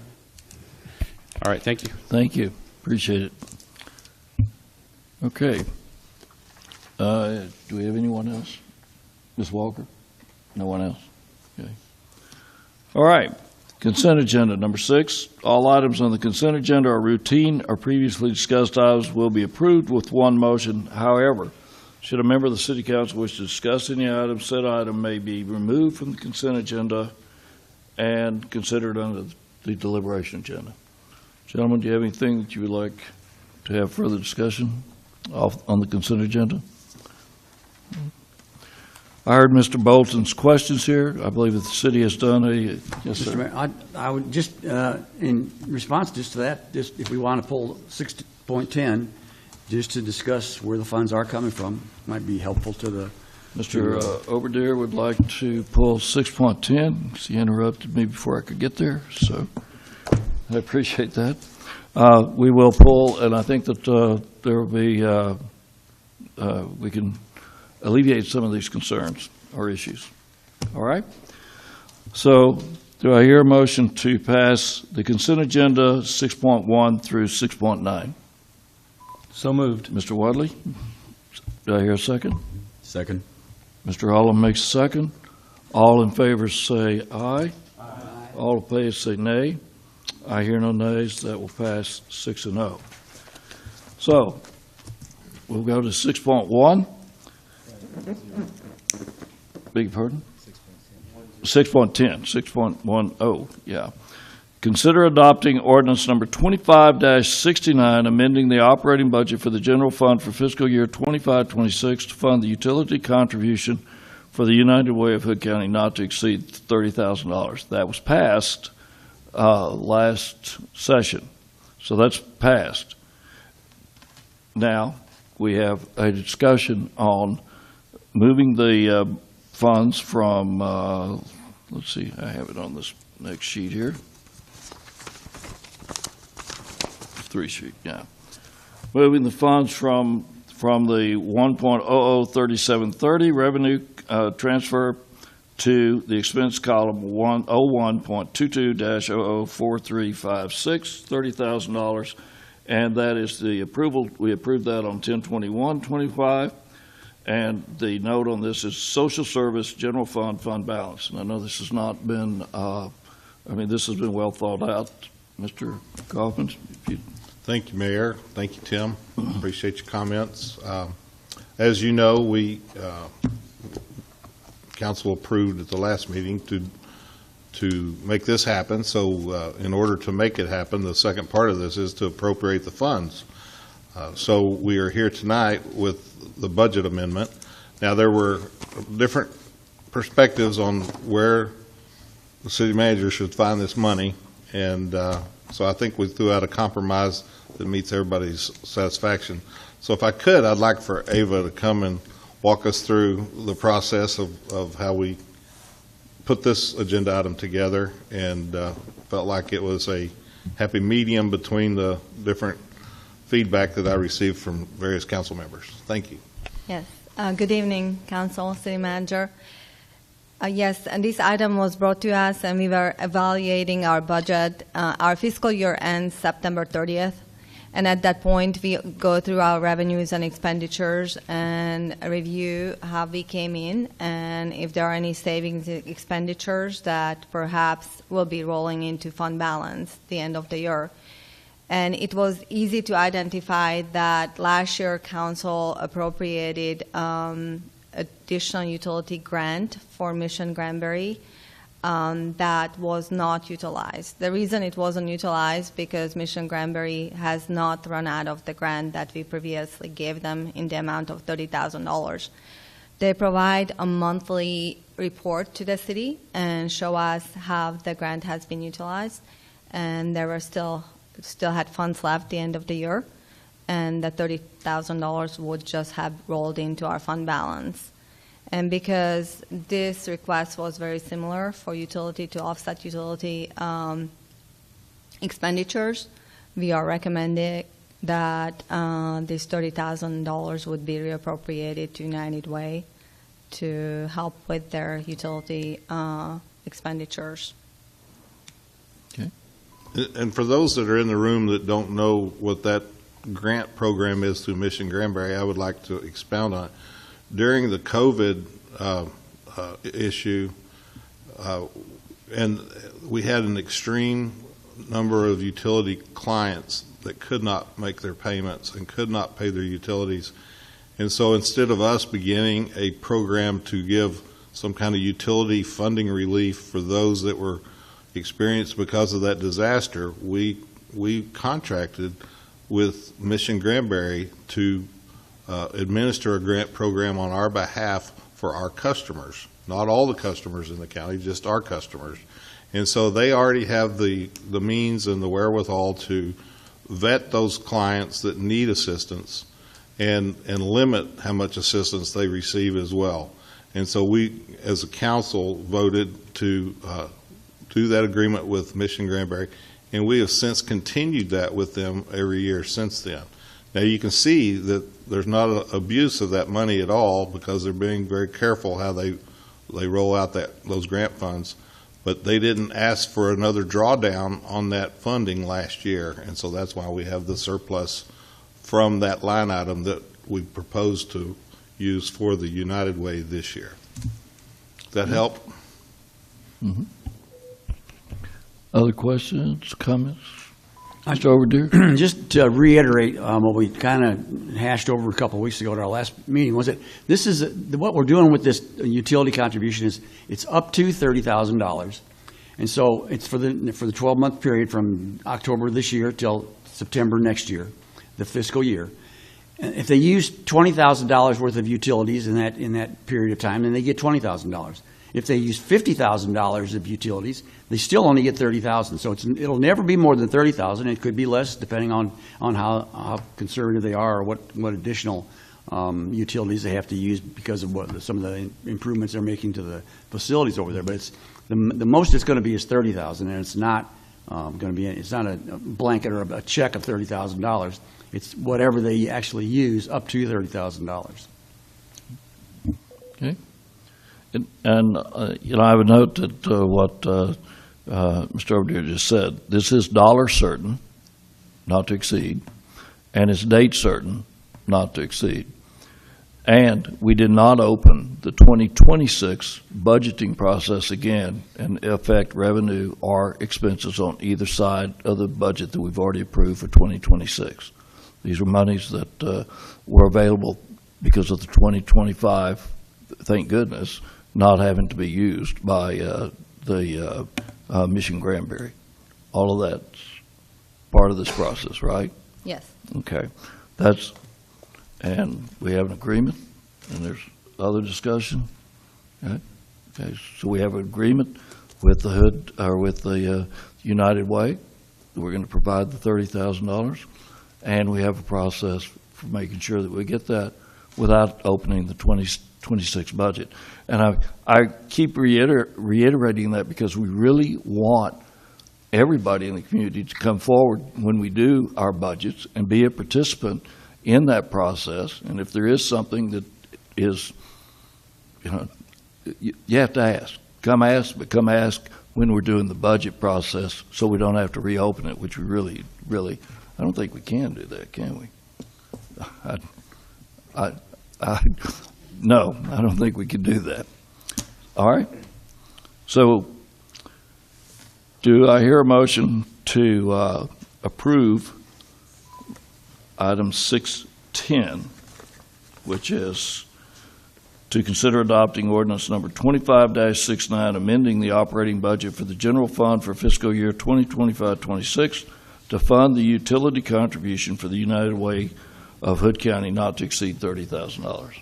All right. Thank you. Thank you. Appreciate it. Okay. Do we have anyone else? Ms. Walker? No one else? Okay. All right. Consent agenda. Number 6, all items on the consent agenda are routine or previously discussed items will be approved with one motion. However, should a member of the City Council wish to discuss any item, said item may be removed from the consent agenda and considered under the deliberation agenda. Gentlemen, do you have anything that you would like to have further discussion on the consent agenda? I heard Mr. Bolton's questions here. I believe that the city has done a, yes, sir. Mr. Mayor, I would just, in response just to that, just if we want to pull 6.10, just to discuss where the funds are coming from, might be helpful to the. Mr. Overdeer would like to pull 6.10. He interrupted me before I could get there, so I appreciate that. We will pull, and I think that there will be, we can alleviate some of these concerns or issues. All right? So do I hear a motion to pass the consent agenda 6.1 through 6.9? So moved. Mr. Wadley, do I hear a second? Second. Mr. Holland makes a second. All in favor say aye. Aye. All opposed say nay. I hear no nays. That will pass 6-0. So we'll go to 6.1. Beg your pardon? 6.10, 6.10, yeah. Consider adopting ordinance number 25-69, amending the operating budget for the general fund for fiscal year 25-26 to fund the utility contribution for the United Way of Hood County not to exceed $30,000. That was passed last session, so that's passed. Now, we have a discussion on moving the funds from, let's see, I have it on this next sheet here. 3 sheet, yeah. Moving the funds from the 1.003730 revenue transfer to the expense column 101.22-004356, $30,000, and that is the approval. We approved that on 10/21/25, and the note on this is social service general fund balance. And I know this has not been, this has been well thought out. Mr. Kaufman, if you. Thank you, Mayor. Thank you, Tim. Appreciate your comments. As you know, council approved at the last meeting to make this happen. So in order to make it happen, the second part of this is to appropriate the funds. So we are here tonight with the budget amendment. Now, there were different perspectives on where the city manager should find this money, and so I think we threw out a compromise that meets everybody's satisfaction. So if I could, I'd like for Ava to come and walk us through the process of how we put this agenda item together, and felt like it was a happy medium between the different feedback that I received from various council members. Thank you. Yes. Good evening, Council, City Manager. Yes, and this item was brought to us, and we were evaluating our budget. Our fiscal year ends September 30th, and at that point, we go through our revenues and expenditures and review how we came in, and if there are any savings expenditures that perhaps will be rolling into fund balance at the end of the year. And it was easy to identify that last year Council appropriated additional utility grant for Mission Granbury that was not utilized. The reason it wasn't utilized because Mission Granbury has not run out of the grant that we previously gave them in the amount of $30,000. They provide a monthly report to the city and show us how the grant has been utilized, and there were still had funds left at the end of the year, and the $30,000 would just have rolled into our fund balance. And because this request was very similar for utility to offset utility expenditures, we are recommending that this $30,000 would be reappropriated to United Way to help with their utility expenditures. Okay. And for those that are in the room that don't know what that grant program is through Mission Granbury, I would like to expound on it. During the COVID issue, and we had an extreme number of utility clients that could not make their payments and could not pay their utilities. And so instead of us beginning a program to give some kind of utility funding relief for those that were experienced because of that disaster, we contracted with Mission Granbury to administer a grant program on our behalf for our customers, not all the customers in the county, just our customers. And so they already have the means and the wherewithal to vet those clients that need assistance and limit how much assistance they receive as well. And so we, as a council, voted to do that agreement with Mission Granbury, and we have since continued that with them every year since then. Now you can see that there's not an abuse of that money at all because they're being very careful how they roll out those grant funds. But they didn't ask for another drawdown on that funding last year, and so that's why we have the surplus from that line item that we propose to use for the United Way this year. Does that help? Mm-hmm. Other questions, comments? Mr. Overdeer? Just to reiterate what we kind of hashed over a couple of weeks ago at our last meeting, was that this is, what we're doing with this utility contribution is, it's up to $30,000. And so it's for the 12-month period from October this year till September next year, the fiscal year. And if they use $20,000 worth of utilities in that period of time, then they get $20,000. If they use $50,000 of utilities, they still only get $30,000. So it'll never be more than $30,000. It could be less depending on how conservative they are or what additional utilities they have to use because of some of the improvements they're making to the facilities over there. But it's the most it's going to be is $30,000, and it's not going to be. It's not a blanket or a check of $30,000. It's whatever they actually use up to $30,000. Okay. And I would note that what Mr. Overdeer just said, this is dollar certain, not to exceed, and it's date certain, not to exceed. And we did not open the 2026 budgeting process again and affect revenue or expenses on either side of the budget that we've already approved for 2026. These are monies that were available because of the 2025, thank goodness, not having to be used by the Mission Granbury. All of that's part of this process, right? Yes. Okay. And we have an agreement, and there's other discussion. Okay. So we have an agreement with the HUD, or with the United Way. We're going to provide the $30,000, and we have a process for making sure that we get that without opening the 2026 budget. And I keep reiterating that because we really want everybody in the community to come forward when we do our budgets and be a participant in that process. And if there is something that is, you have to ask. Come ask, but come ask when we're doing the budget process so we don't have to reopen it, which we really, I don't think we can do that, can we? No, I don't think we can do that. All right. So do I hear a motion to approve item 610, which is to consider adopting ordinance number 25-69, amending the operating budget for the general fund for fiscal year 2025-26 to fund the utility contribution for the United Way of Hood County not to exceed $30,000.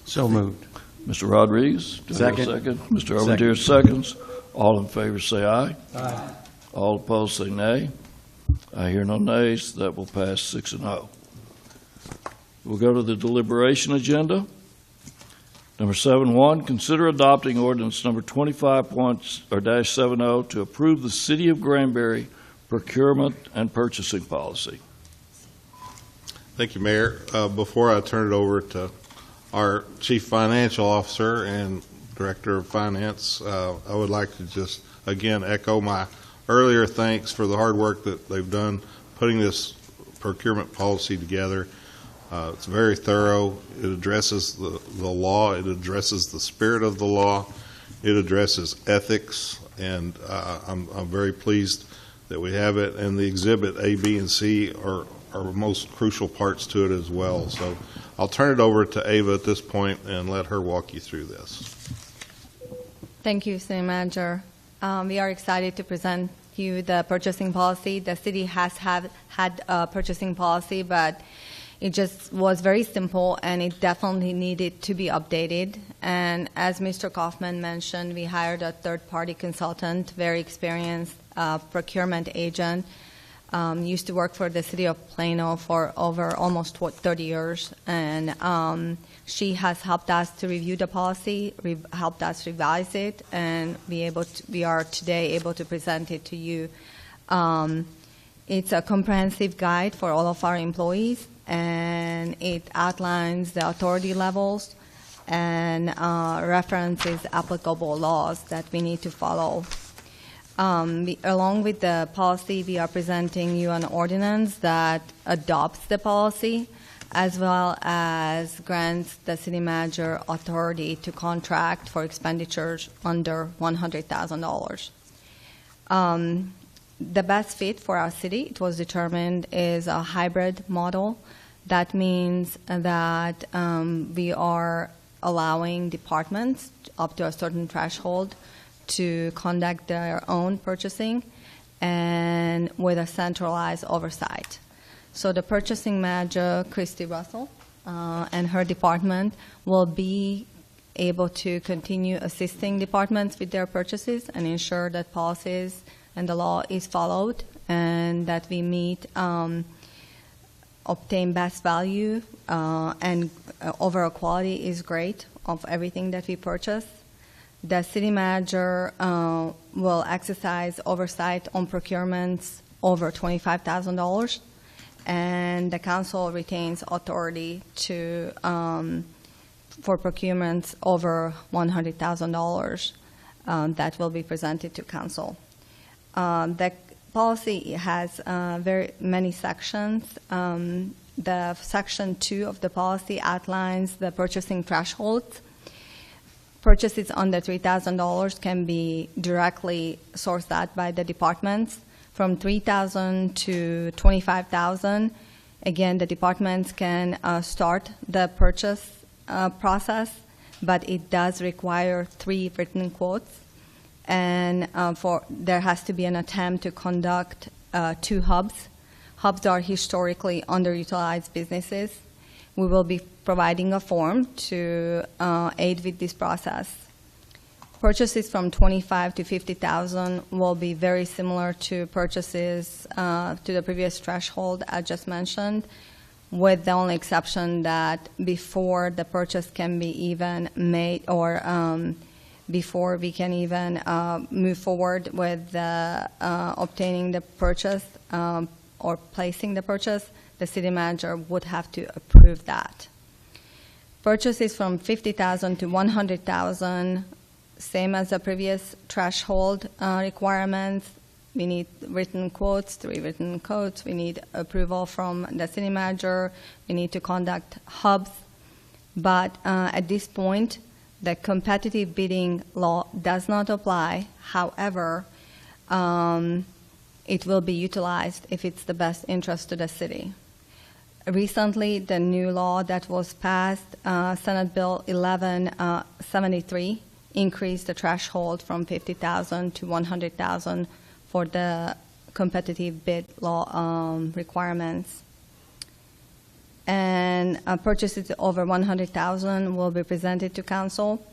So moved. Mr. Rodriguez, do I have a second? Mr. Overdeer seconds. All in favor say aye. Aye. All opposed say nay. I hear no nays. That will pass 6-0. We'll go to the deliberation agenda. Number 7.1, consider adopting ordinance number 25-70 to approve the City of Granbury procurement and purchasing policy. Thank you, Mayor. Before I turn it over to our Chief Financial Officer and Director of Finance, I would like to just, again, echo my earlier thanks for the hard work that they've done putting this procurement policy together. It's very thorough. It addresses the law. It addresses the spirit of the law. It addresses ethics, and I'm very pleased that we have it. And the exhibit A, B, and C are most crucial parts to it as well. So I'll turn it over to Ava at this point and let her walk you through this. Thank you, City Manager. We are excited to present you the purchasing policy. The city has had a purchasing policy, but it just was very simple, and it definitely needed to be updated. And as Mr. Kaufman mentioned, we hired a third-party consultant, very experienced procurement agent, used to work for the city of Plano for over almost 30 years. And she has helped us to review the policy, helped us revise it, and we are today able to present it to you. It's a comprehensive guide for all of our employees, and it outlines the authority levels and references applicable laws that we need to follow. Along with the policy, we are presenting you an ordinance that adopts the policy, as well as grants the city manager authority to contract for expenditures under $100,000. the best fit for our city, it was determined, is a hybrid model. That means that we are allowing departments up to a certain threshold to conduct their own purchasing and with a centralized oversight. So the purchasing manager, Christy Russell, and her department will be able to continue assisting departments with their purchases and ensure that policies and the law is followed and that we meet, obtain best value, and overall quality is great of everything that we purchase. The city manager will exercise oversight on procurements over $25,000, and the council retains authority to for procurements over $100,000 that will be presented to council. The policy has very many sections. The section 2 of the policy outlines the purchasing thresholds. Purchases under $3,000 can be directly sourced out by the departments. From $3,000 to $25,000, again, the departments can start the purchase process, but it does require 3 written quotes, and there has to be an attempt to conduct 2 hubs. Hubs are historically underutilized businesses. We will be providing a form to aid with this process. Purchases from $25,000 to $50,000 will be very similar to purchases to the previous threshold I just mentioned, with the only exception that before the purchase can be even made, or before we can even move forward with obtaining the purchase or placing the purchase, the city manager would have to approve that. Purchases from $50,000 to $100,000, same as the previous threshold requirements. We need written quotes, 3 written quotes. We need approval from the city manager. We need to conduct hubs. But at this point, the competitive bidding law does not apply. However, it will be utilized if it's the best interest to the city. Recently, the new law that was passed, Senate Bill 1173, increased the threshold from $50,000 to $100,000 for the competitive bid law requirements. And purchases over $100,000 will be presented to council,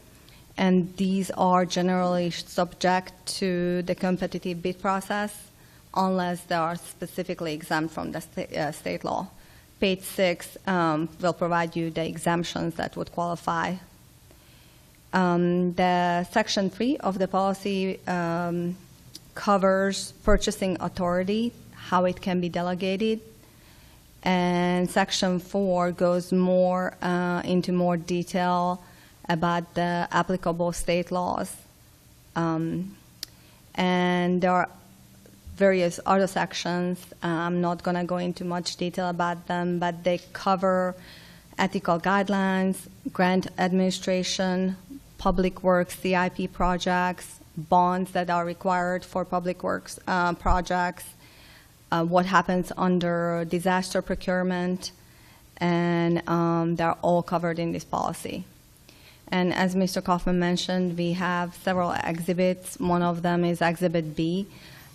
and these are generally subject to the competitive bid process unless they are specifically exempt from the state law. Page 6 will provide you the exemptions that would qualify. The Section 3 of the policy covers purchasing authority, how it can be delegated, and Section 4 goes more into more detail about the applicable state laws. And there are various other sections. I'm not going to go into much detail about them, but they cover ethical guidelines, grant administration, public works, CIP projects, bonds that are required for public works projects, what happens under disaster procurement, and they're all covered in this policy. And as Mr. Kaufman mentioned, we have several exhibits. One of them is Exhibit B,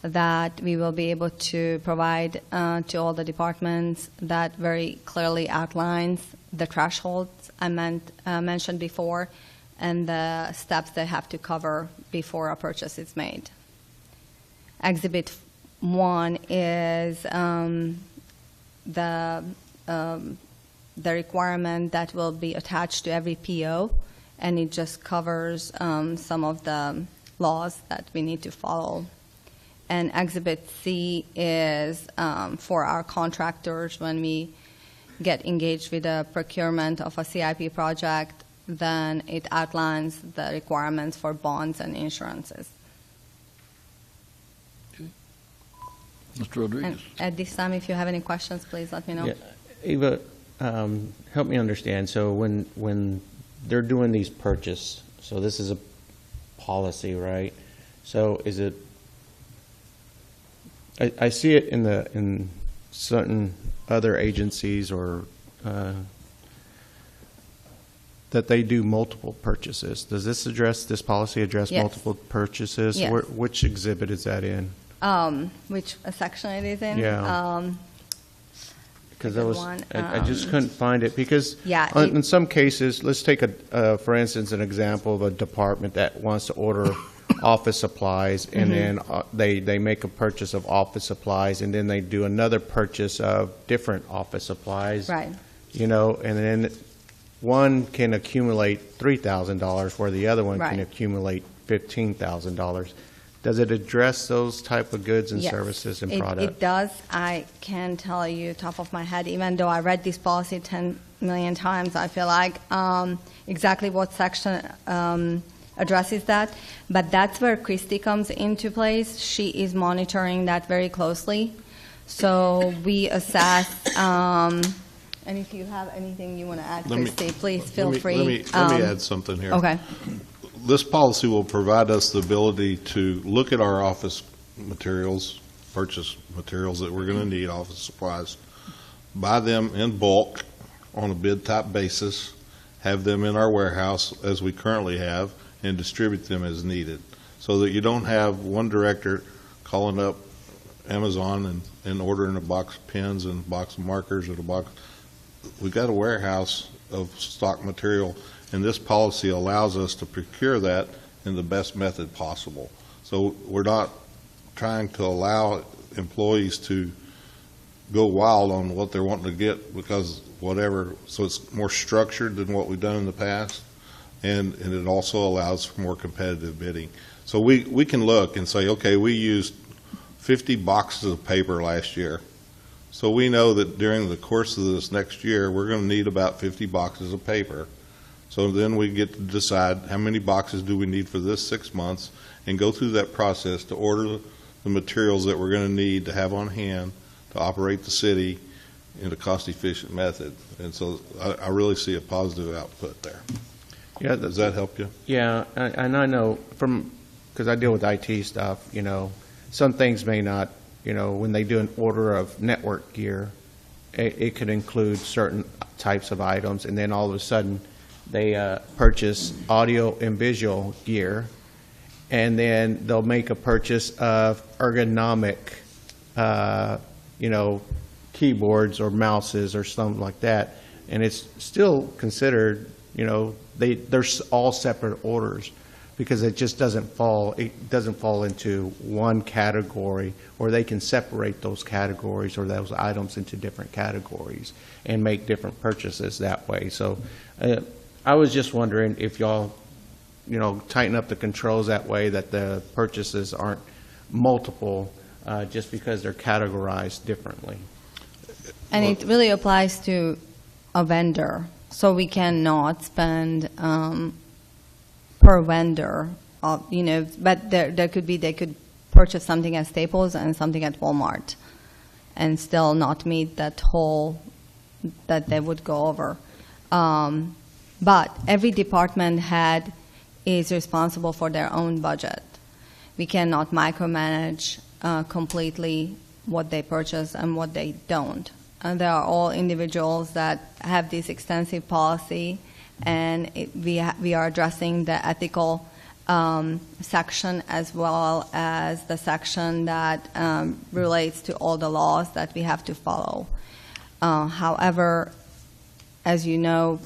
that we will be able to provide to all the departments, that very clearly outlines the thresholds I mentioned before and the steps they have to cover before a purchase is made. Exhibit 1 is the requirement that will be attached to every PO, and it just covers some of the laws that we need to follow. And Exhibit C is for our contractors when we get engaged with the procurement of a CIP project, then it outlines the requirements for bonds and insurances. Mr. Rodriguez. And at this time, if you have any questions, please let me know. Yeah. Eva, help me understand. So when they're doing these purchase, so this is a policy, right? So is it I see it in certain other agencies or that they do multiple purchases. Does this policy address Yes. multiple purchases? Yes. Which exhibit is that in? Which section it is in? Yeah. Because good I was, one. I just couldn't find it, because Yeah, in some cases, let's take for instance, an example of a department that wants to order office supplies, and then they make a purchase of office supplies, and then they do another purchase of different office supplies. Right. And then one can accumulate $3,000, where the other one can Right. accumulate $15,000. Does it address those type of goods and Yes, services and it products? does. I can tell you top of my head, even though I read this policy 10 million times, I feel like exactly what section addresses that. But that's where Christy comes into place. She is monitoring that very closely. So we assess, and if you have anything you want to add, Let me- Christy, please feel free. Let me add something here. Okay. This policy will provide us the ability to look at our office materials, purchase materials that we're going to need, office supplies, buy them in bulk on a bid-type basis, have them in our warehouse as we currently have, and distribute them as needed, so that you don't have one director calling up Amazon and ordering a box of pens and a box of markers and a box. We've got a warehouse of stock material, and this policy allows us to procure that in the best method possible. So we're not trying to allow employees to go wild on what they're wanting to get because whatever, so it's more structured than what we've done in the past, and it also allows for more competitive bidding. So we can look and say, okay, we used 50 boxes of paper last year. So we know that during the course of this next year, we're going to need about 50 boxes of paper. So then we get to decide how many boxes do we need for this 6 months and go through that process to order the materials that we're going to need to have on hand to operate the city in a cost-efficient method. And so I really see a positive output there. Yeah, Does that help you? Yeah, and I know because I deal with IT stuff, some things may not, when they do an order of network gear, it could include certain types of items, and then all of a sudden they purchase audio and visual gear, and then they'll make a purchase of ergonomic, keyboards or mouses or something like that, and it's still considered, they're all separate orders, because it just doesn't fall into one category, or they can separate those categories or those items into different categories and make different purchases that way. So I was just wondering if y'all, tighten up the controls that way, that the purchases aren't multiple just because they're categorized differently. And it really applies to a vendor. So we cannot spend per vendor, but there could be, they could purchase something at Staples and something at Walmart and still not meet that whole, that they would go over. But every department head is responsible for their own budget. We cannot micromanage completely what they purchase and what they don't. And they are all individuals that have this extensive policy, and we are addressing the ethical section as well as the section that relates to all the laws that we have to follow. However, as you know,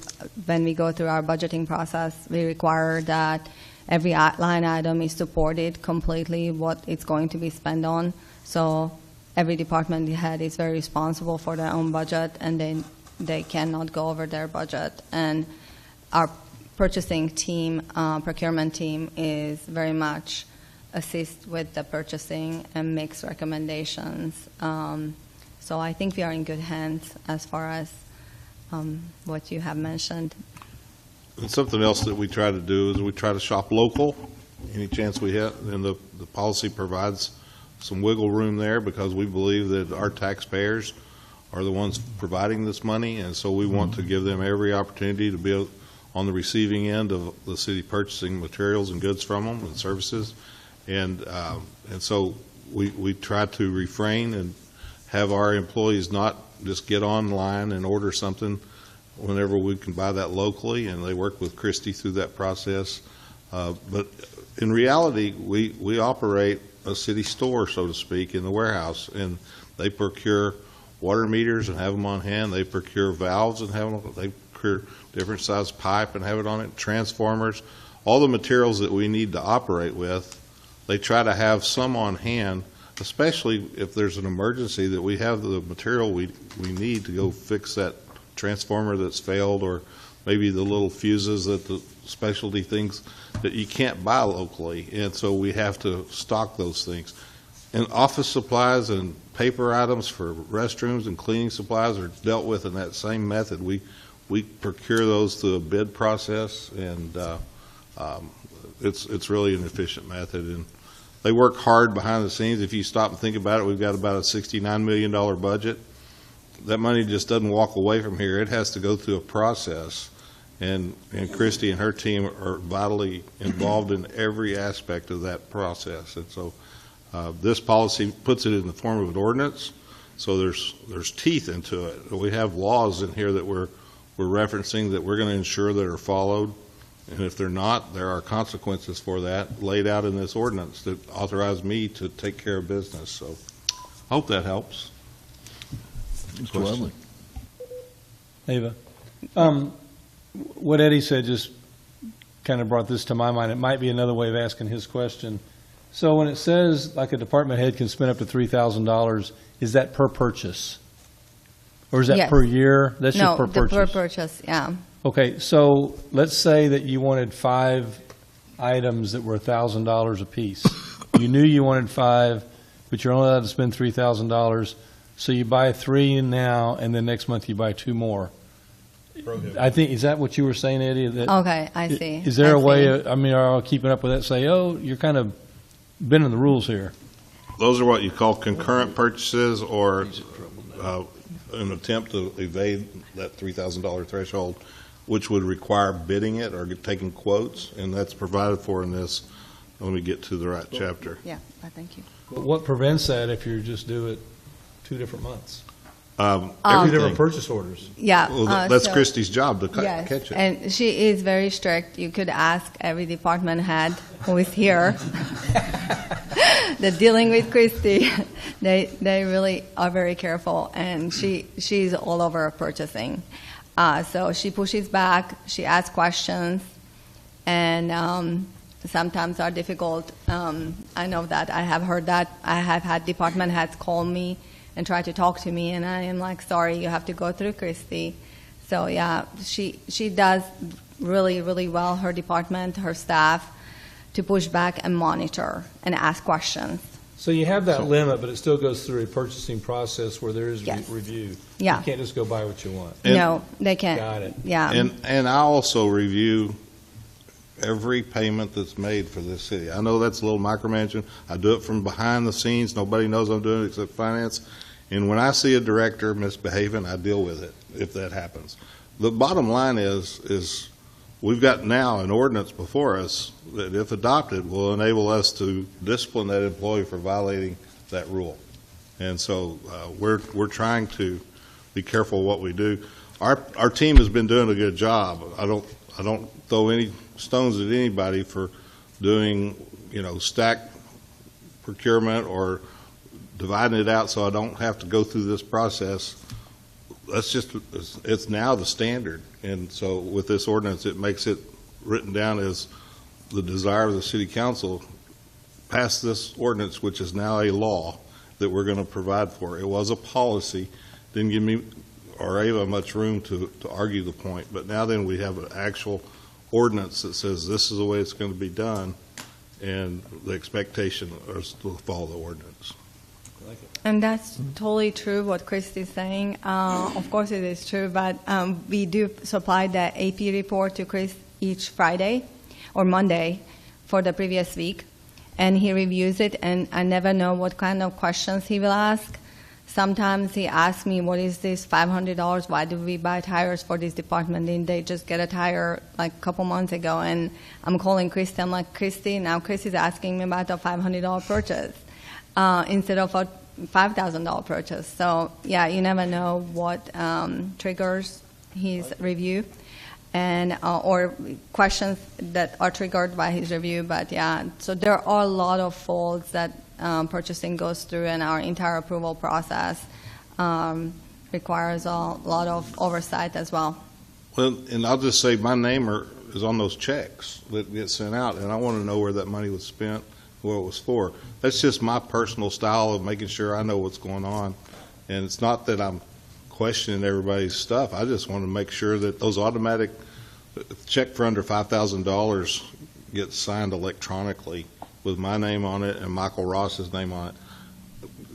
when we go through our budgeting process, we require that every line item is supported completely what it's going to be spent on. So every department head is very responsible for their own budget, and they cannot go over their budget. And our purchasing team, procurement team, is very much assist with the purchasing and makes recommendations. So I think we are in good hands as far as what you have mentioned. And something else that we try to do is we try to shop local any chance we have, and the policy provides some wiggle room there, because we believe that our taxpayers are the ones providing this money, and so we want to give them every opportunity to be on the receiving end of the city purchasing materials and goods from them and services. And so we try to refrain and have our employees not just get online and order something whenever we can buy that locally, and they work with Christie through that process. But in reality, we operate a city store, so to speak, in the warehouse, and they procure water meters and have them on hand. They procure valves and have them. They procure different size pipe and have it on it. Transformers, all the materials that we need to operate with, they try to have some on hand, especially if there's an emergency, that we have the material we need to go fix that transformer that's failed, or maybe the little fuses, that the specialty things that you can't buy locally, and so we have to stock those things. And office supplies and paper items for restrooms and cleaning supplies are dealt with in that same method. We procure those through a bid process, and it's really an efficient method. And they work hard behind the scenes. If you stop and think about it, we've got about a $69 million budget. That money just doesn't walk away from here. It has to go through a process. And Christie and her team are vitally involved in every aspect of that process. And so this policy puts it in the form of an ordinance, so there's teeth into it. We have laws in here that we're referencing that we're going to ensure that are followed. And if they're not, there are consequences for that laid out in this ordinance that authorize me to take care of business. So I hope that helps. Mr. Wadley. Ava, what Eddie said just kind of brought this to my mind. It might be another way of asking his question. So when it says like a department head can spend up to $3,000, is that per purchase? Or is that Yes. per year? That's No, just per purchase? per purchase, yeah. Okay, so let's say that you wanted 5 items that were $1,000 a piece. You knew you wanted 5, but you're only allowed to spend $3,000. So you buy 3 now, and then next month you buy 2 more. I think, is that what you were saying, Eddie? That- Okay, I see. Is there I a way, see. I mean, are you keeping up with that? Say, oh, you're kind of bending the rules here. Those are what you call concurrent purchases, or an attempt to evade that $3,000 threshold, which would require bidding it or taking quotes, and that's provided for in this. Let me get to the right chapter. Yeah, thank you. But what prevents that if you just do it 2 different months? 2 Everything. different purchase orders? Yeah. Well, that's so- Christie's job to Yes, catch it. and she is very strict. You could ask every department head who is here. They're dealing with Christie. They really are very careful, and she's all over purchasing. So she pushes back. She asks questions, and sometimes are difficult. I know that. I have heard that. I have had department heads call me and try to talk to me, and I am like, sorry, you have to go through Christie. So yeah, she does really, really well, her department, her staff, to push back and monitor and ask questions. So you have that limit, but it still goes through a purchasing process where there is Yes. review. Yeah. You can't just go buy what you want. And- No, they can't. Got it. Yeah. And I also review every payment that's made for this city. I know that's a little micromanaging. I do it from behind the scenes. Nobody knows I'm doing it except finance. And when I see a director misbehaving, I deal with it if that happens. The bottom line is we've got now an ordinance before us that, if adopted, will enable us to discipline that employee for violating that rule. And so we're trying to be careful what we do. Our team has been doing a good job. I don't throw any stones at anybody for doing, stack procurement or dividing it out so I don't have to go through this process. It's now the standard. And so with this ordinance, it makes it written down as the desire of the city council, pass this ordinance, which is now a law that we're going to provide for. It was a policy, didn't give me or Ava much room to argue the point, but now then we have an actual ordinance that says this is the way it's going to be done, and the expectation is to follow the ordinance. And that's totally true what Christy is saying. Of course it is true, but we do supply the AP report to Chris each Friday or Monday for the previous week, and he reviews it, and I never know what kind of questions he will ask. Sometimes he asks me, what is this $500? Why do we buy tires for this department? Didn't they just get a tire like a couple months ago? And I'm calling Christy. I'm like, Christy, now Christy's asking me about a $500 purchase. instead of a $5,000 purchase. So yeah, you never know what triggers his review and or questions that are triggered by his review. But yeah, so there are a lot of folds that purchasing goes through, and our entire approval process requires a lot of oversight as well. Well, and I'll just say my name is on those checks that get sent out, and I want to know where that money was spent, what it was for. That's just my personal style of making sure I know what's going on. And it's not that I'm questioning everybody's stuff. I just want to make sure that those automatic check for under $5,000 gets signed electronically with my name on it and Michael Ross's name on it.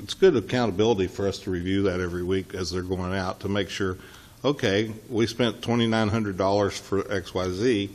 It's good accountability for us to review that every week as they're going out to make sure, okay, we spent $2,900 for XYZ.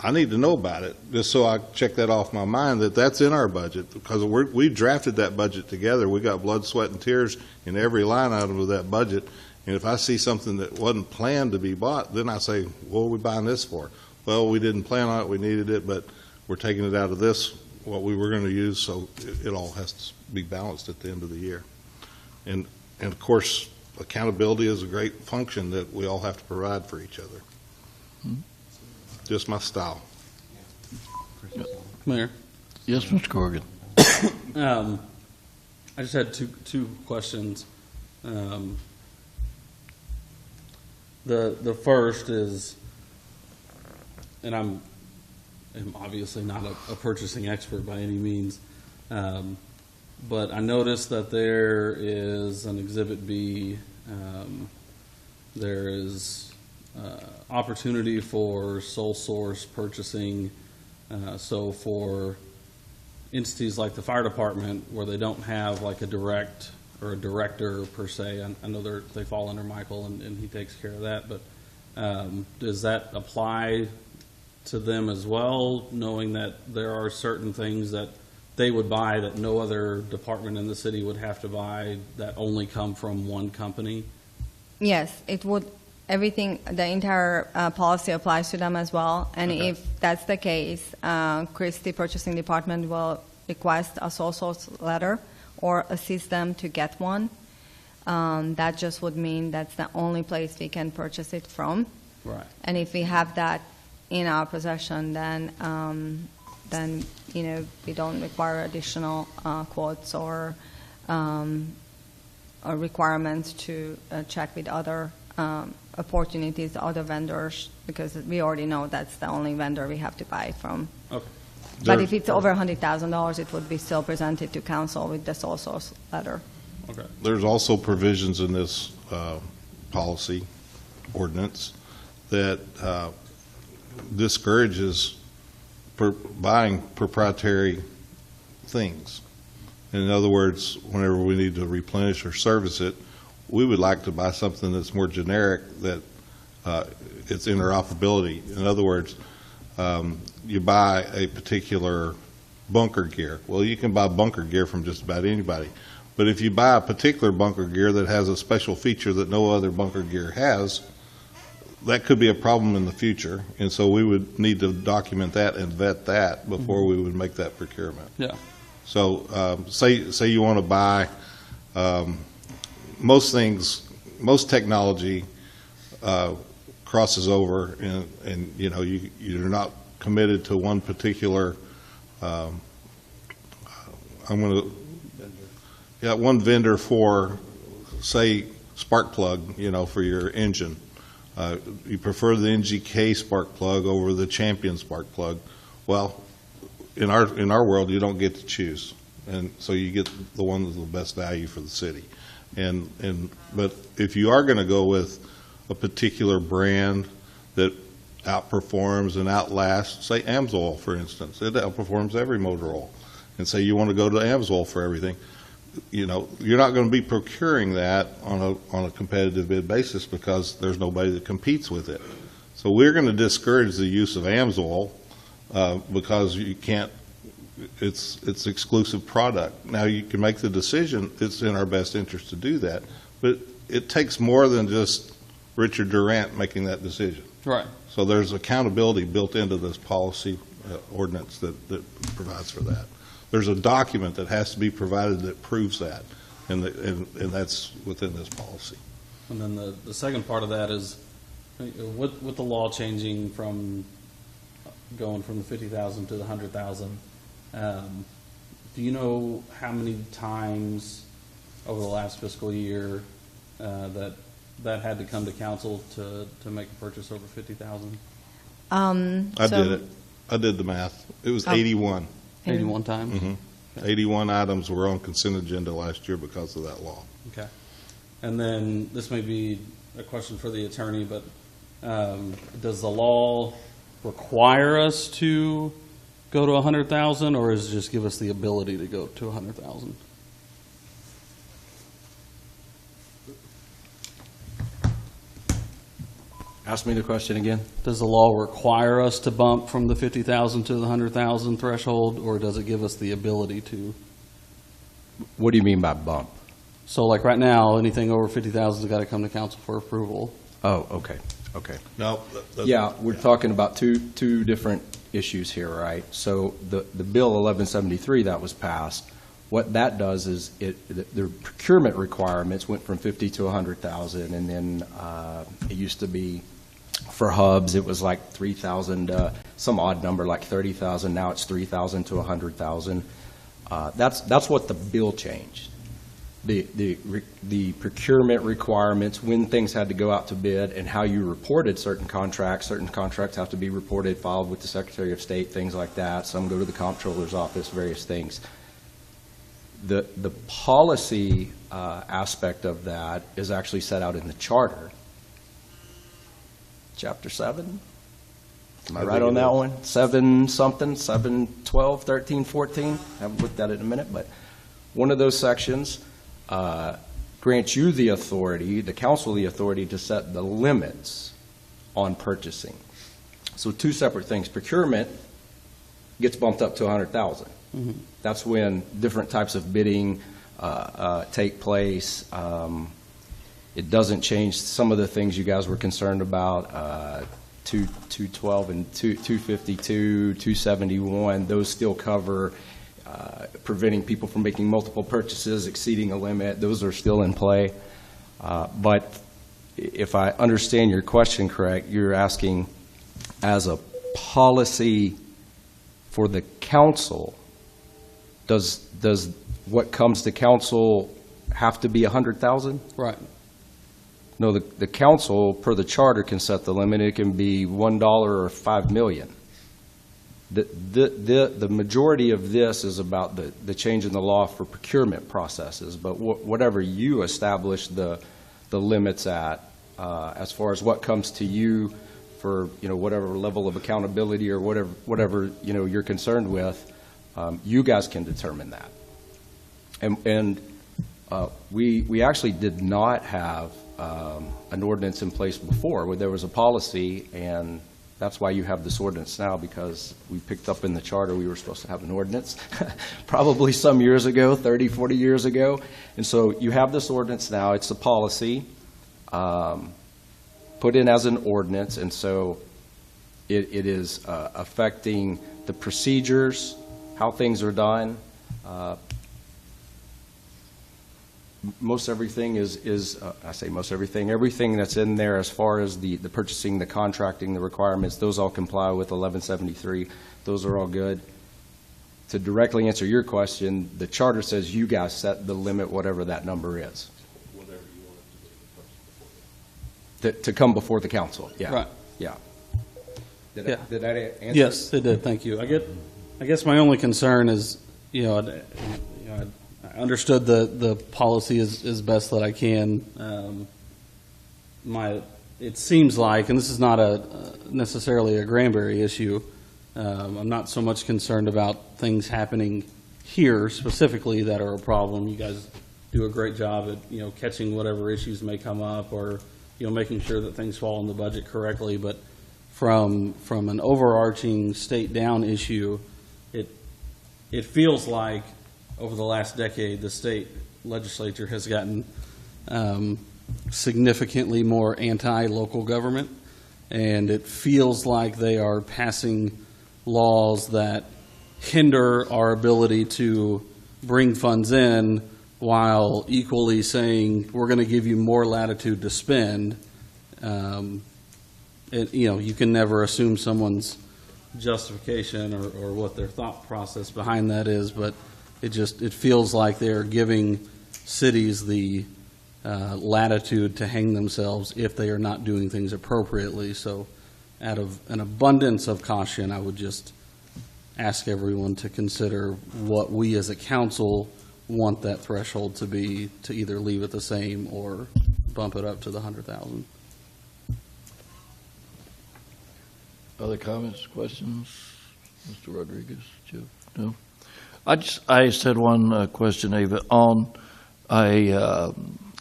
I need to know about it, just so I check that off my mind that that's in our budget, because we drafted that budget together. We got blood, sweat, and tears in every line item of that budget. And if I see something that wasn't planned to be bought, then I say, what are we buying this for? Well, we didn't plan on it, we needed it, but we're taking it out of this, what we were going to use, so it all has to be balanced at the end of the year. And of course, accountability is a great function that we all have to provide for each other. Just my style. Mayor, Yes, Mr. Corrigan. I just had two questions. The first is, and I'm obviously not a purchasing expert by any means, but I noticed that there is an Exhibit B. There is opportunity for sole source purchasing. So for entities like the fire department, where they don't have like a direct or a director per se, I know they fall under Michael and he takes care of that, but does that apply to them as well, knowing that there are certain things that they would buy that no other department in the city would have to buy that only come from one company? Yes, it would. Everything, the entire policy applies to them as well. And Okay. if that's the case, Christie Purchasing Department will request a sole source letter or assist them to get one. That just would mean that's the only place we can purchase it from. Right. And if we have that in our possession, then we don't require additional quotes or requirements to check with other opportunities, other vendors, because we already know that's the only vendor we have to buy from. Okay. But if it's over $100,000, it would be still presented to council with the sole source letter. Okay. There's also provisions in this policy ordinance that discourages buying proprietary things. In other words, whenever we need to replenish or service it, we would like to buy something that's more generic, that it's interoperability. In other words, you buy a particular bunker gear. Well, you can buy bunker gear from just about anybody. But if you buy a particular bunker gear that has a special feature that no other bunker gear has, that could be a problem in the future. And so we would need to document that and vet that before we would make that procurement. Yeah. So say you want to buy most things, most technology crosses over, and you're not committed to one particular. One vendor for, say, spark plug, for your engine. You prefer the NGK spark plug over the Champion spark plug. Well, in our world, you don't get to choose, and so you get the one with the best value for the city. But if you are going to go with a particular brand that outperforms and outlasts, say Amsoil, for instance, it outperforms every motor oil, and say you want to go to Amsoil for everything, you're not going to be procuring that on a competitive bid basis because there's nobody that competes with it. So we're going to discourage the use of Amsoil because you can't. It's exclusive product. Now you can make the decision. It's in our best interest to do that, but it takes more than just Richard Durant making that decision. Right. So there's accountability built into this policy ordinance that provides for that. There's a document that has to be provided that proves that, and that's within this policy. And then the second part of that is, with the law changing from going from the 50,000 to the 100,000, do you know how many times over the last fiscal year that had to come to council to make a purchase over 50,000? I did it. I did the math. It was 81. 81 times? Mm-hmm. 81 items were on consent agenda last year because of that law. Okay. And then this may be a question for the attorney, but does the law require us to go to 100,000, or does it just give us the ability to go to 100,000? Ask me the question again. Does the law require us to bump from the 50,000 to the 100,000 threshold, or does it give us the ability to? What do you mean by bump? So like right now, anything over 50,000 has got to come to council for approval. Oh, okay, okay. No. Yeah, we're talking about two different issues here, right? So the bill 1173 that was passed, what that does is the procurement requirements went from 50 to 100,000, and then it used to be for hubs it was like 3,000, some odd number like 30,000. Now it's 3,000 to 100,000. That's what the bill changed. The procurement requirements, when things had to go out to bid, and how you reported certain contracts. Certain contracts have to be reported, filed with the Secretary of State, things like that. Some go to the Comptroller's office, various things. The policy aspect of that is actually set out in the charter. Chapter 7? Am I right on that one? 7 something, 7, 12, 13, 14? I haven't looked at it in a minute, but one of those sections grants you the authority, the council the authority to set the limits on purchasing. So two separate things. Procurement gets bumped up to 100,000. Mm-hmm. That's when different types of bidding take place. It doesn't change some of the things you guys were concerned about, 212 and 252, 271. Those still cover preventing people from making multiple purchases, exceeding a limit. Those are still in play. But if I understand your question correct, you're asking as a policy for the council, does what comes to council have to be 100,000? Right. No, the council, per the charter, can set the limit. It can be $1 or $5 million. The majority of this is about the change in the law for procurement processes, but whatever you establish the limits at, as far as what comes to you for whatever level of accountability or whatever you're concerned with, you guys can determine that. And we actually did not have an ordinance in place before, where there was a policy, and that's why you have this ordinance now, because we picked up in the charter we were supposed to have an ordinance probably some years ago, 30, 40 years ago. And so you have this ordinance now. It's a policy put in as an ordinance, and so it is affecting the procedures, how things are done. Most everything is I say most everything, everything that's in there as far as the purchasing, the contracting, the requirements, those all comply with 1173. Those are all good. To directly answer your question, the charter says you guys set the limit, whatever that number is. Whatever you want it to come before the council. Yeah. Right. Yeah. Did that answer? Yes, it did. Thank you. I guess my only concern is, I understood the policy as best that I can. It seems like, and this is not necessarily a Granbury issue, I'm not so much concerned about things happening here specifically that are a problem. You guys do a great job at catching whatever issues may come up, or making sure that things fall in the budget correctly. But from an overarching state down issue, it feels like over the last decade, the state legislature has gotten significantly more anti-local government, and it feels like they are passing laws that hinder our ability to bring funds in while equally saying we're going to give you more latitude to spend. You can never assume someone's justification or what their thought process behind that is, but it feels like they're giving cities the latitude to hang themselves if they are not doing things appropriately. So out of an abundance of caution, I would just ask everyone to consider what we as a council want that threshold to be, to either leave it the same or bump it up to the 100,000. Other comments, questions? Mr. Rodriguez, Jeff? No? I just had one question, Ava. On a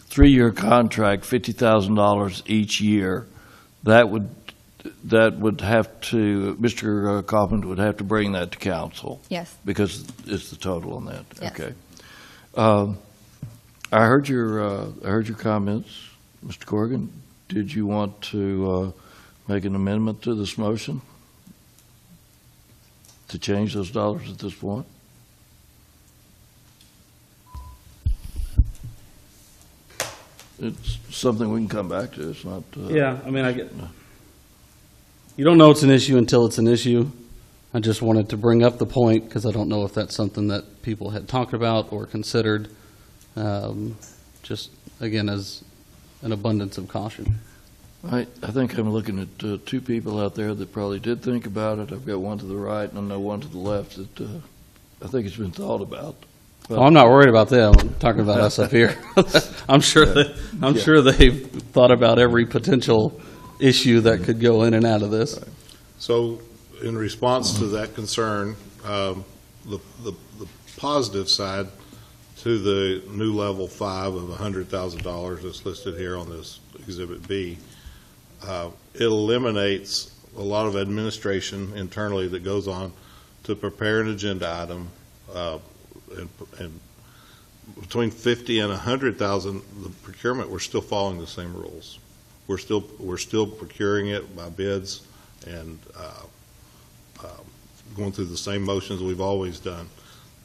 3-year contract, $50,000 each year, that would have to, Mr. Kaufman would have to bring that to council? Yes. Because it's the total on that? Yes. Okay. I heard your comments, Mr. Corrigan. Did you want to make an amendment to this motion to change those dollars at this point? It's something we can come back to. It's not. Yeah, I mean, you don't know it's an issue until it's an issue. I just wanted to bring up the point because I don't know if that's something that people had talked about or considered. Just again, as an abundance of caution. I think I'm looking at 2 people out there that probably did think about it. I've got one to the right and I know one to the left that I think it's been thought about. But, I'm not worried about them. I'm talking about us up here. I'm sure they've thought about every potential issue that could go in and out of this. So in response to that concern, the positive side to the new level 5 of $100,000 that's listed here on this Exhibit B, it eliminates a lot of administration internally that goes on to prepare an agenda item, and between 50 and 100,000, the procurement, we're still following the same rules. We're still procuring it by bids and going through the same motions we've always done.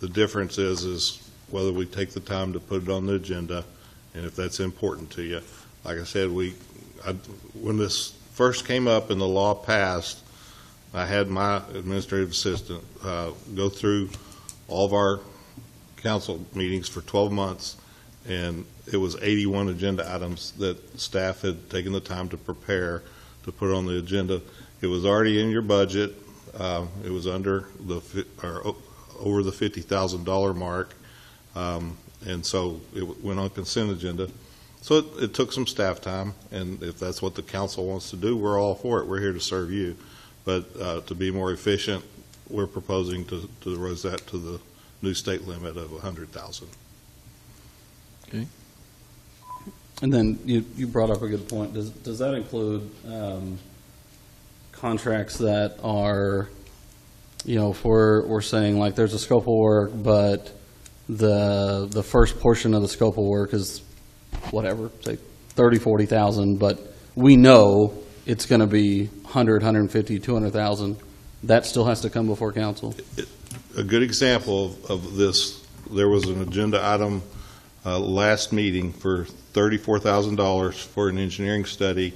The difference is whether we take the time to put it on the agenda, and if that's important to you. Like I said, when this first came up and the law passed, I had my administrative assistant go through all of our council meetings for 12 months, and it was 81 agenda items that staff had taken the time to prepare to put on the agenda. It was already in your budget. It was over the $50,000 mark, and so it went on consent agenda. So it took some staff time, and if that's what the council wants to do, we're all for it. We're here to serve you. But to be more efficient, we're proposing to raise that to the new state limit of 100,000. Okay. And then you brought up a good point. Does that include contracts that are, if we're saying like there's a scope of work, but the first portion of the scope of work is whatever, say 30, 40,000, but we know it's going to be 100, 150, 200,000. That still has to come before council. A good example of this, there was an agenda item last meeting for $34,000 for an engineering study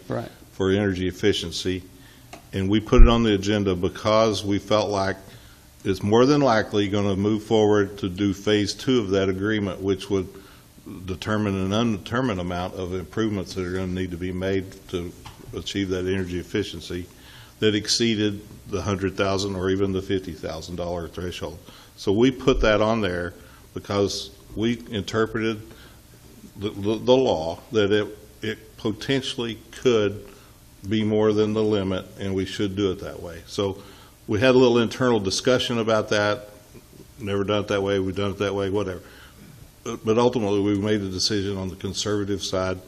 for energy efficiency, and we put it on the agenda because we felt like it's more than likely going to move forward to do phase 2 of that agreement, which would determine an undetermined amount of improvements that are going to need to be made to achieve that energy efficiency that exceeded the $100,000 or even the $50,000 threshold. So we put that on there because we interpreted the law that it potentially could be more than the limit, and we should do it that way. So we had a little internal discussion about that. Never done it that way. We've done it that way, whatever. But ultimately, we made the decision on the conservative side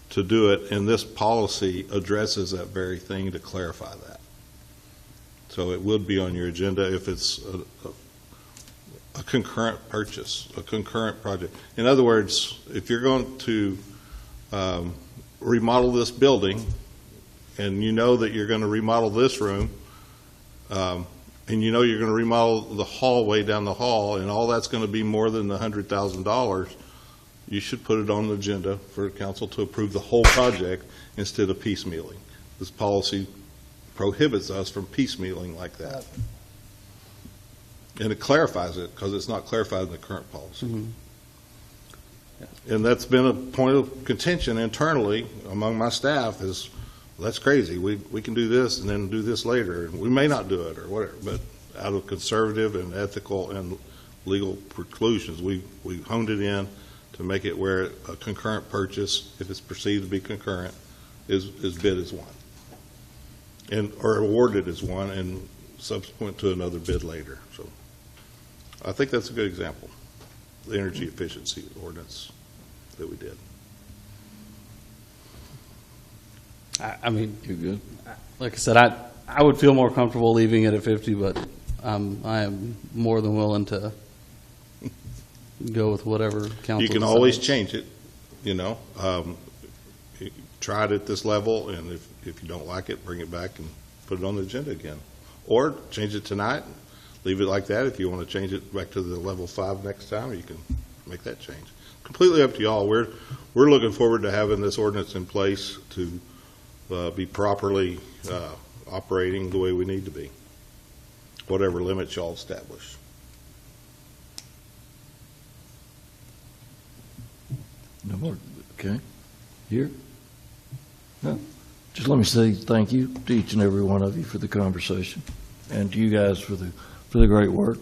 to do it, and this policy addresses that very thing to clarify that. So it would be on your agenda if it's a concurrent purchase, a concurrent project. In other words, if you're going to remodel this building, and you know that you're going to remodel this room, and you know you're going to remodel the hallway down the hall, and all that's going to be more than the $100,000, you should put it on the agenda for council to approve the whole project instead of piecemealing. This policy prohibits us from piecemealing like that. And it clarifies it, because it's not clarified in the current policy. And that's been a point of contention internally among my staff is, well, that's crazy. We can do this and then do this later. And we may not do it or whatever, but out of conservative and ethical and legal preclusions, we honed it in to make it where a concurrent purchase, if it's perceived to be concurrent, is bid as one. Or awarded as one and subsequent to another bid later. So I think that's a good example, the energy efficiency ordinance that we did. I mean, You're good? like I said, I would feel more comfortable leaving it at 50, but I am more than willing to go with whatever council You can decides. always change it, you know. Try it at this level, and if you don't like it, bring it back and put it on the agenda again. Or change it tonight, leave it like that. If you want to change it back to the level 5 next time, you can make that change. Completely up to y'all. We're looking forward to having this ordinance in place to be properly operating the way we need to be, whatever limits y'all establish. No more, okay. Here? No. Just let me say thank you to each and every one of you for the conversation, and to you guys for the great work.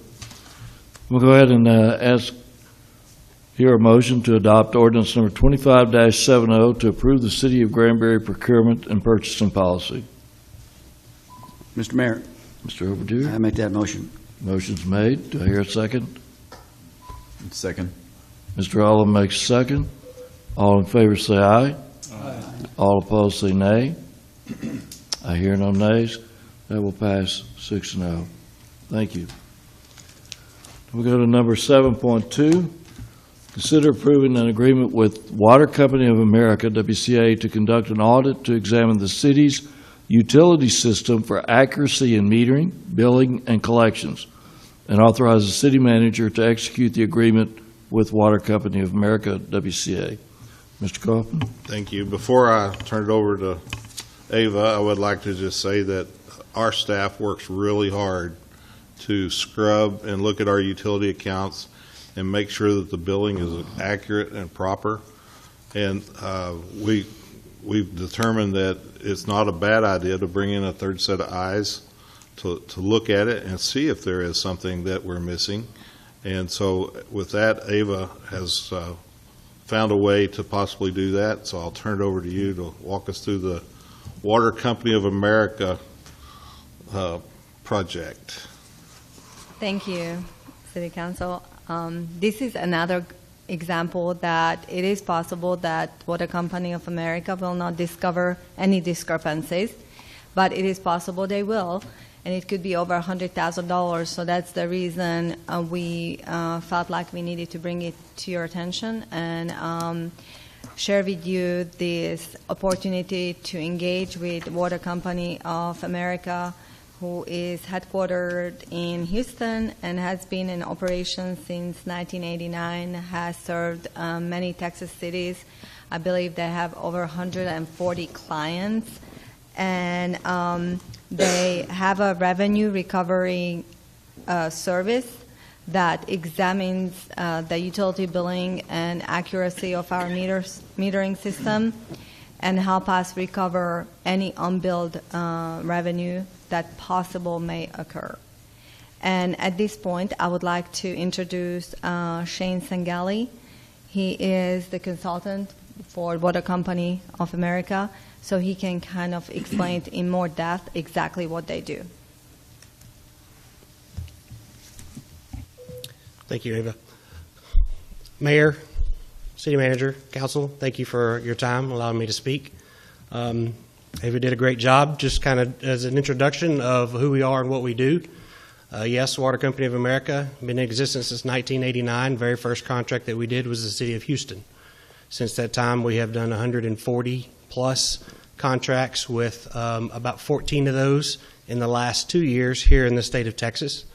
We'll go ahead and hear a motion to adopt ordinance number 25-70 to approve the City of Granbury procurement and purchasing policy. Mr. Mayor, Mr. Overdeer, I make that motion. motion's made. Do I hear a second? Second. Mr. Allen makes a second. All in favor say aye. Aye. All opposed say nay. I hear no nays. That will pass 6-0. Thank you. We go to number 7.2. Consider approving an agreement with Water Company of America, WCA, to conduct an audit to examine the city's utility system for accuracy in metering, billing, and collections, and authorize the city manager to execute the agreement with Water Company of America, WCA. Mr. Kaufman? Thank you. Before I turn it over to Ava, I would like to just say that our staff works really hard to scrub and look at our utility accounts and make sure that the billing is accurate and proper. And we've determined that it's not a bad idea to bring in a third set of eyes to look at it and see if there is something that we're missing. And so with that, Ava has found a way to possibly do that. So I'll turn it over to you to walk us through the Water Company of America project. Thank you, City Council. This is another example that it is possible that Water Company of America will not discover any discrepancies, but it is possible they will, and it could be over $100,000. So that's the reason we felt like we needed to bring it to your attention and share with you this opportunity to engage with Water Company of America, who is headquartered in Houston and has been in operation since 1989, has served many Texas cities. I believe they have over 140 clients, and they have a revenue recovery service that examines the utility billing and accuracy of our metering system and help us recover any unbilled revenue that possible may occur. And at this point, I would like to introduce Shane Sangali. He is the consultant for Water Company of America, so he can kind of explain in more depth exactly what they do. Thank you, Ava. Mayor, City Manager, Council, thank you for your time, allowing me to speak. Ava did a great job, just kind of as an introduction of who we are and what we do. Yes, Water Company of America, been in existence since 1989. Very first contract that we did was the City of Houston. Since that time, we have done 140 plus contracts with about 14 of those in the last 2 years here in the state of Texas,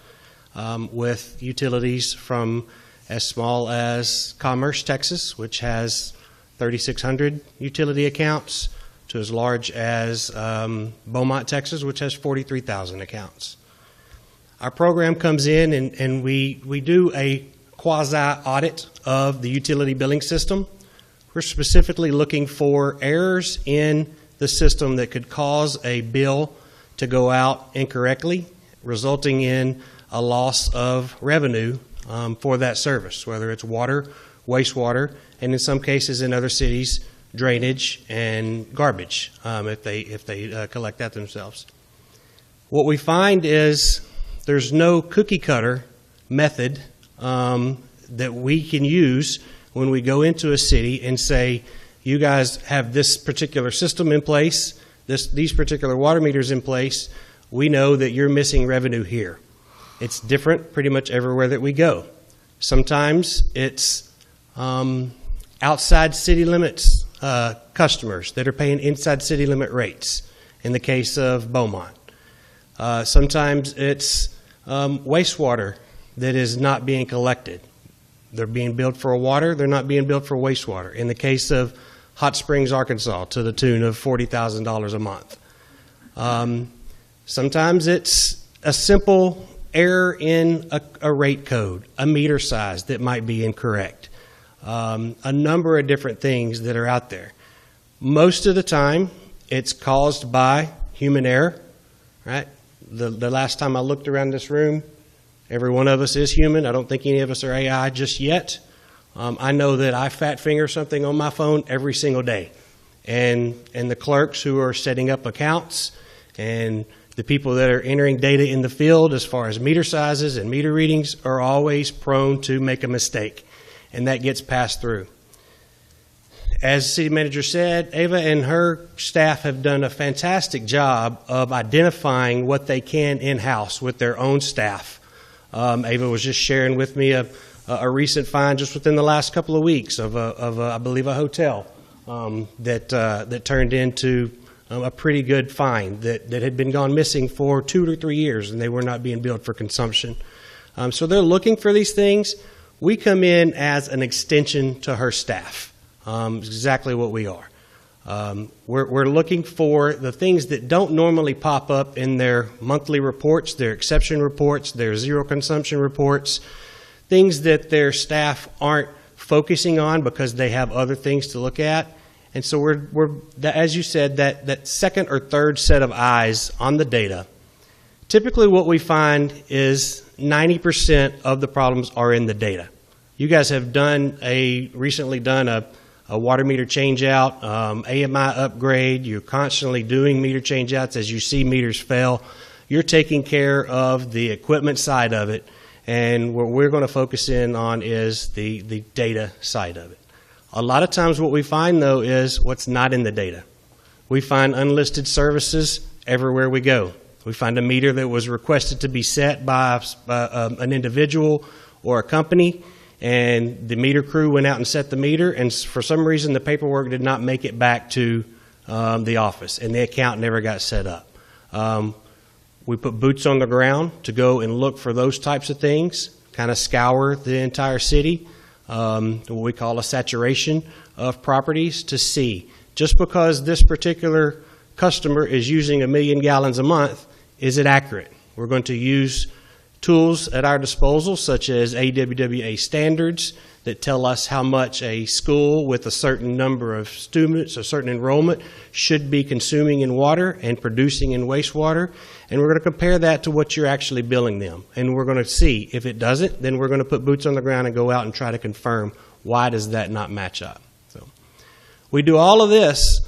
with utilities from as small as Commerce, Texas, which has 3,600 utility accounts, to as large as Beaumont, Texas, which has 43,000 accounts. Our program comes in and we do a quasi-audit of the utility billing system. We're specifically looking for errors in the system that could cause a bill to go out incorrectly, resulting in a loss of revenue for that service, whether it's water, wastewater, and in some cases in other cities, drainage and garbage, if they collect that themselves. What we find is there's no cookie cutter method that we can use when we go into a city and say, you guys have this particular system in place, these particular water meters in place, we know that you're missing revenue here. It's different pretty much everywhere that we go. Sometimes it's outside city limits customers that are paying inside city limit rates, in the case of Beaumont. Sometimes it's wastewater that is not being collected. They're being billed for water, they're not being billed for wastewater. In the case of Hot Springs, Arkansas, to the tune of $40,000 a month. Sometimes it's a simple error in a rate code, a meter size that might be incorrect. A number of different things that are out there. Most of the time, it's caused by human error, right? The last time I looked around this room, every one of us is human. I don't think any of us are AI just yet. I know that I fat finger something on my phone every single day. And the clerks who are setting up accounts and the people that are entering data in the field as far as meter sizes and meter readings are always prone to make a mistake. And that gets passed through. As the city manager said, Ava and her staff have done a fantastic job of identifying what they can in-house with their own staff. Ava was just sharing with me a recent find just within the last couple of weeks of I believe, a hotel that turned into a pretty good find that had been gone missing for 2 to 3 years, and they were not being billed for consumption. So they're looking for these things. We come in as an extension to her staff. Exactly what we are. We're looking for the things that don't normally pop up in their monthly reports, their exception reports, their zero consumption reports, things that their staff aren't focusing on because they have other things to look at. And so we're as you said, that second or third set of eyes on the data. Typically what we find is 90% of the problems are in the data. You guys have recently done a water meter change out, AMI upgrade. You're constantly doing meter change outs as you see meters fail. You're taking care of the equipment side of it, and what we're going to focus in on is the data side of it. A lot of times what we find, though, is what's not in the data. We find unlisted services everywhere we go. We find a meter that was requested to be set by an individual or a company, and the meter crew went out and set the meter, and for some reason the paperwork did not make it back to the office, and the account never got set up. We put boots on the ground to go and look for those types of things, kind of scour the entire city, what we call a saturation of properties to see. Just because this particular customer is using 1 million gallons a month, is it accurate? We're going to use tools at our disposal, such as AWWA standards that tell us how much a school with a certain number of students, a certain enrollment, should be consuming in water and producing in wastewater. And we're going to compare that to what you're actually billing them. And we're going to see if it doesn't, then we're going to put boots on the ground and go out and try to confirm why does that not match up. So we do all of this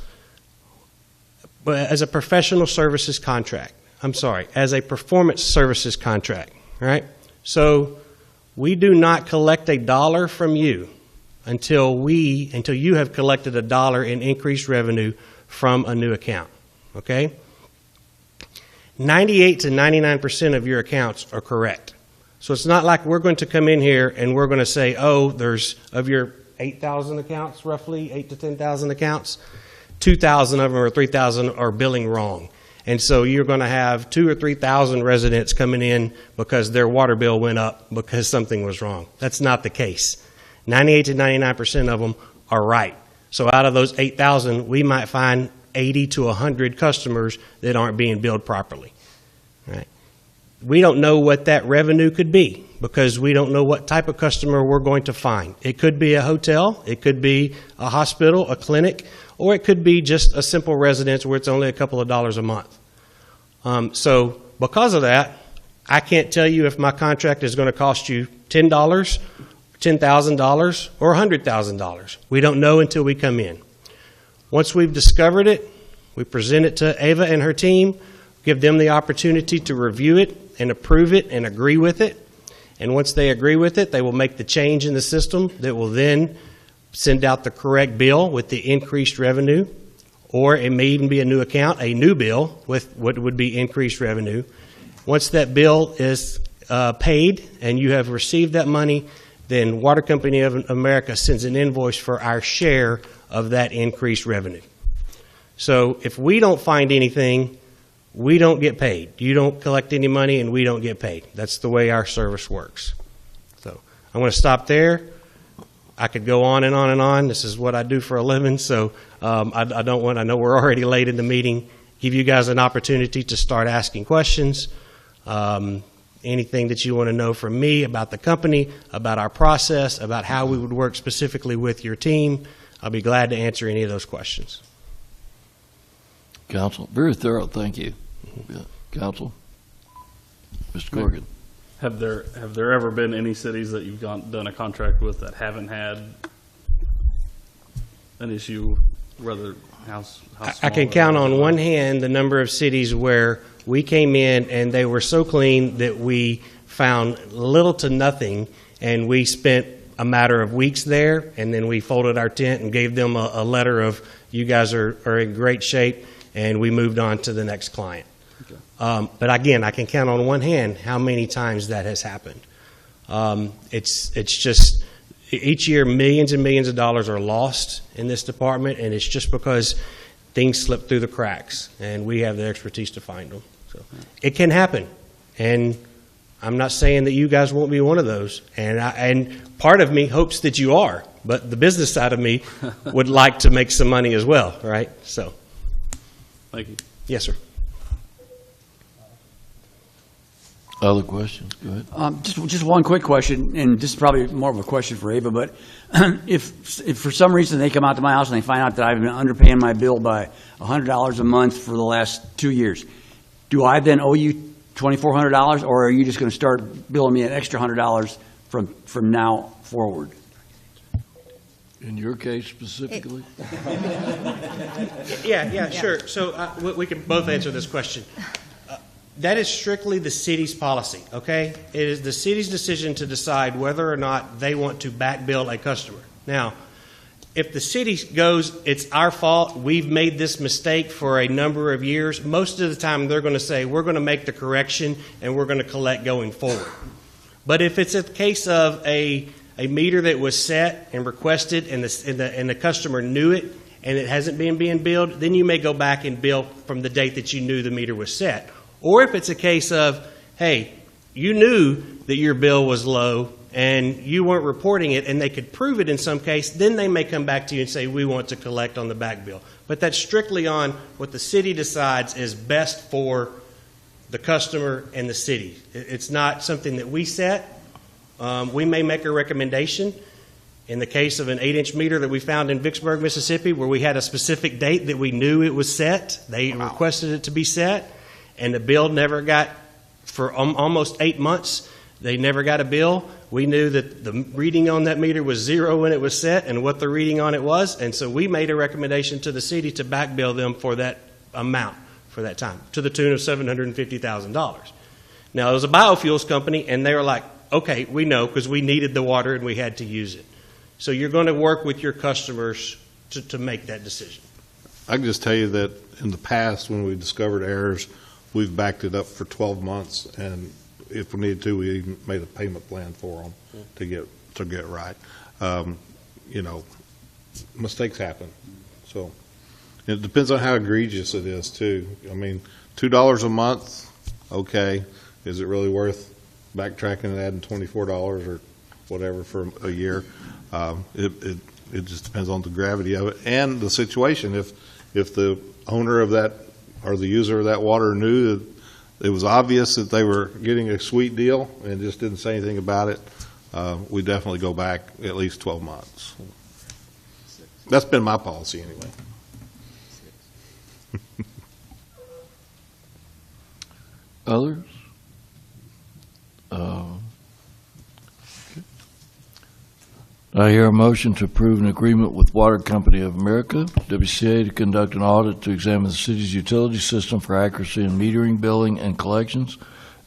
as a professional services contract. As a performance services contract. Right? So we do not collect a dollar from you until you have collected a dollar in increased revenue from a new account. Okay? 98 to 99% of your accounts are correct. So it's not like we're going to come in here and we're going to say, oh, there's of your 8,000 accounts, roughly 8 to 10,000 accounts, 2,000 of them or 3,000 are billing wrong. And so you're going to have 2,000 or 3,000 residents coming in because their water bill went up because something was wrong. That's not the case. 98 to 99% of them are right. So out of those 8,000, we might find 80 to 100 customers that aren't being billed properly. Right? We don't know what that revenue could be because we don't know what type of customer we're going to find. It could be a hotel, it could be a hospital, a clinic, or it could be just a simple residence where it's only a couple of dollars a month. So because of that, I can't tell you if my contract is going to cost you $10, $10,000, or $100,000. We don't know until we come in. Once we've discovered it, we present it to Ava and her team, give them the opportunity to review it and approve it and agree with it. And once they agree with it, they will make the change in the system that will then send out the correct bill with the increased revenue, or it may even be a new account, a new bill with what would be increased revenue. Once that bill is paid and you have received that money, then Water Company of America sends an invoice for our share of that increased revenue. So if we don't find anything, we don't get paid. You don't collect any money and we don't get paid. That's the way our service works. So I'm going to stop there. I could go on and on and on. This is what I do for a living, so I don't want, I know we're already late in the meeting, give you guys an opportunity to start asking questions. Anything that you want to know from me about the company, about our process, about how we would work specifically with your team, I'll be glad to answer any of those questions. Council, very thorough, thank you. Council, Mr. Corrigan. Have there ever been any cities that you've done a contract with that haven't had an issue, whether how I can count on one hand the number of cities where we came in and they were so clean that we found little to nothing, and we spent a matter of weeks there, and then we folded our tent and gave them a letter of, you guys are in great shape, and we moved on to the next client. Okay. But again, I can count on one hand how many times that has happened. It's just each year millions and millions of dollars are lost in this department, and it's just because things slip through the cracks, and we have the expertise to find them. So it can happen, and I'm not saying that you guys won't be one of those, and part of me hopes that you are, but the business side of me would like to make some money as well, right? So, thank you. Yes, sir. Other questions? Go ahead. Just one quick question, and this is probably more of a question for Ava, but if for some reason they come out to my house and they find out that I've been underpaying my bill by $100 a month for the last 2 years, do I then owe you $2,400, or are you just going to start billing me an extra $100 from now forward? In your case specifically? Yeah, sure. So we can both answer this question. That is strictly the city's policy, okay? It is the city's decision to decide whether or not they want to back bill a customer. Now, if the city goes, it's our fault, we've made this mistake for a number of years, most of the time they're going to say, we're going to make the correction and we're going to collect going forward. But if it's a case of a meter that was set and requested and the customer knew it and it hasn't been being billed, then you may go back and bill from the date that you knew the meter was set. Or if it's a case of, hey, you knew that your bill was low and you weren't reporting it and they could prove it in some case, then they may come back to you and say, we want to collect on the back bill. But that's strictly on what the city decides is best for the customer and the city. It's not something that we set. We may make a recommendation. In the case of an 8-inch meter that we found in Vicksburg, Mississippi, where we had a specific date that we knew it was set, they requested it to be set, and the bill never got, for almost 8 months, they never got a bill. We knew that the reading on that meter was 0 when it was set and what the reading on it was, and so we made a recommendation to the city to back bill them for that amount for that time, to the tune of $750,000. Now, it was a biofuels company, and they were like, okay, we know, because we needed the water and we had to use it. So you're going to work with your customers to make that decision. I can just tell you that in the past, when we discovered errors, we've backed it up for 12 months, and if we needed to, we even made a payment plan for them to get right. Mistakes happen. So It depends on how egregious it is, too. I mean, $2 a month, okay. Is it really worth backtracking and adding $24 or whatever for a year? It just depends on the gravity of it and the situation. If the owner of that or the user of that water knew that it was obvious that they were getting a sweet deal and just didn't say anything about it, we definitely go back at least 12 months. That's been my policy anyway. Others? I hear a motion to approve an agreement with Water Company of America, WCA, to conduct an audit to examine the city's utility system for accuracy in metering, billing, and collections,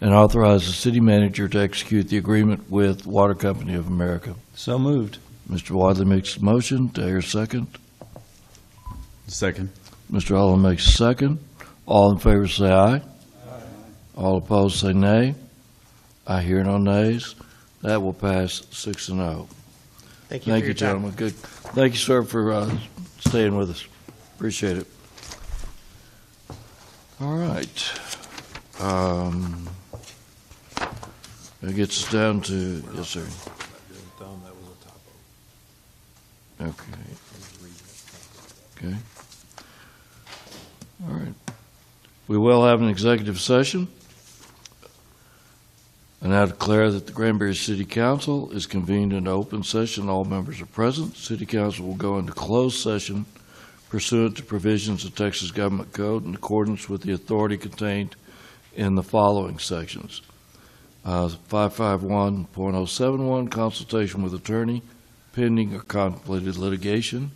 and authorize the city manager to execute the agreement with Water Company of America. So moved. Mr. Wadley makes the motion. Do I hear a second? Second. Mr. Allen makes a second. All in favor say aye. All opposed say nay. I hear no nays. That will pass 6-0. Thank you Thank for you, your time. gentlemen. Good. Thank you, sir, for staying with us. Appreciate it. All right. That gets us down to, yes, sir. Okay. Okay. All right. We will have an executive session. I now declare that the Granbury City Council is convened in open session. All members are present. City Council will go into closed session pursuant to provisions of Texas Government Code in accordance with the authority contained in the following sections. 551.071, consultation with attorney, pending or contemplated litigation.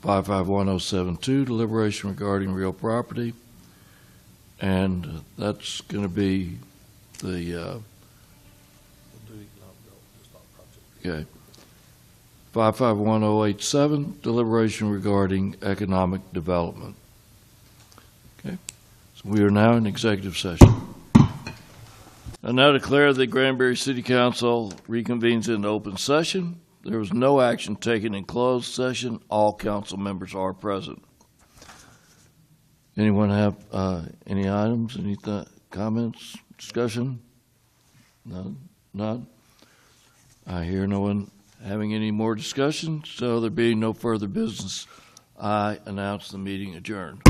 551.072, deliberation regarding real property. And that's going to be the okay. 551.087, deliberation regarding economic development. Okay, so we are now in executive session. I now declare the Granbury City Council reconvenes in open session. There was no action taken in closed session. All council members are present. Anyone have any items, any comments, discussion? None? None? I hear no one having any more discussion, so there being no further business, I announce the meeting adjourned.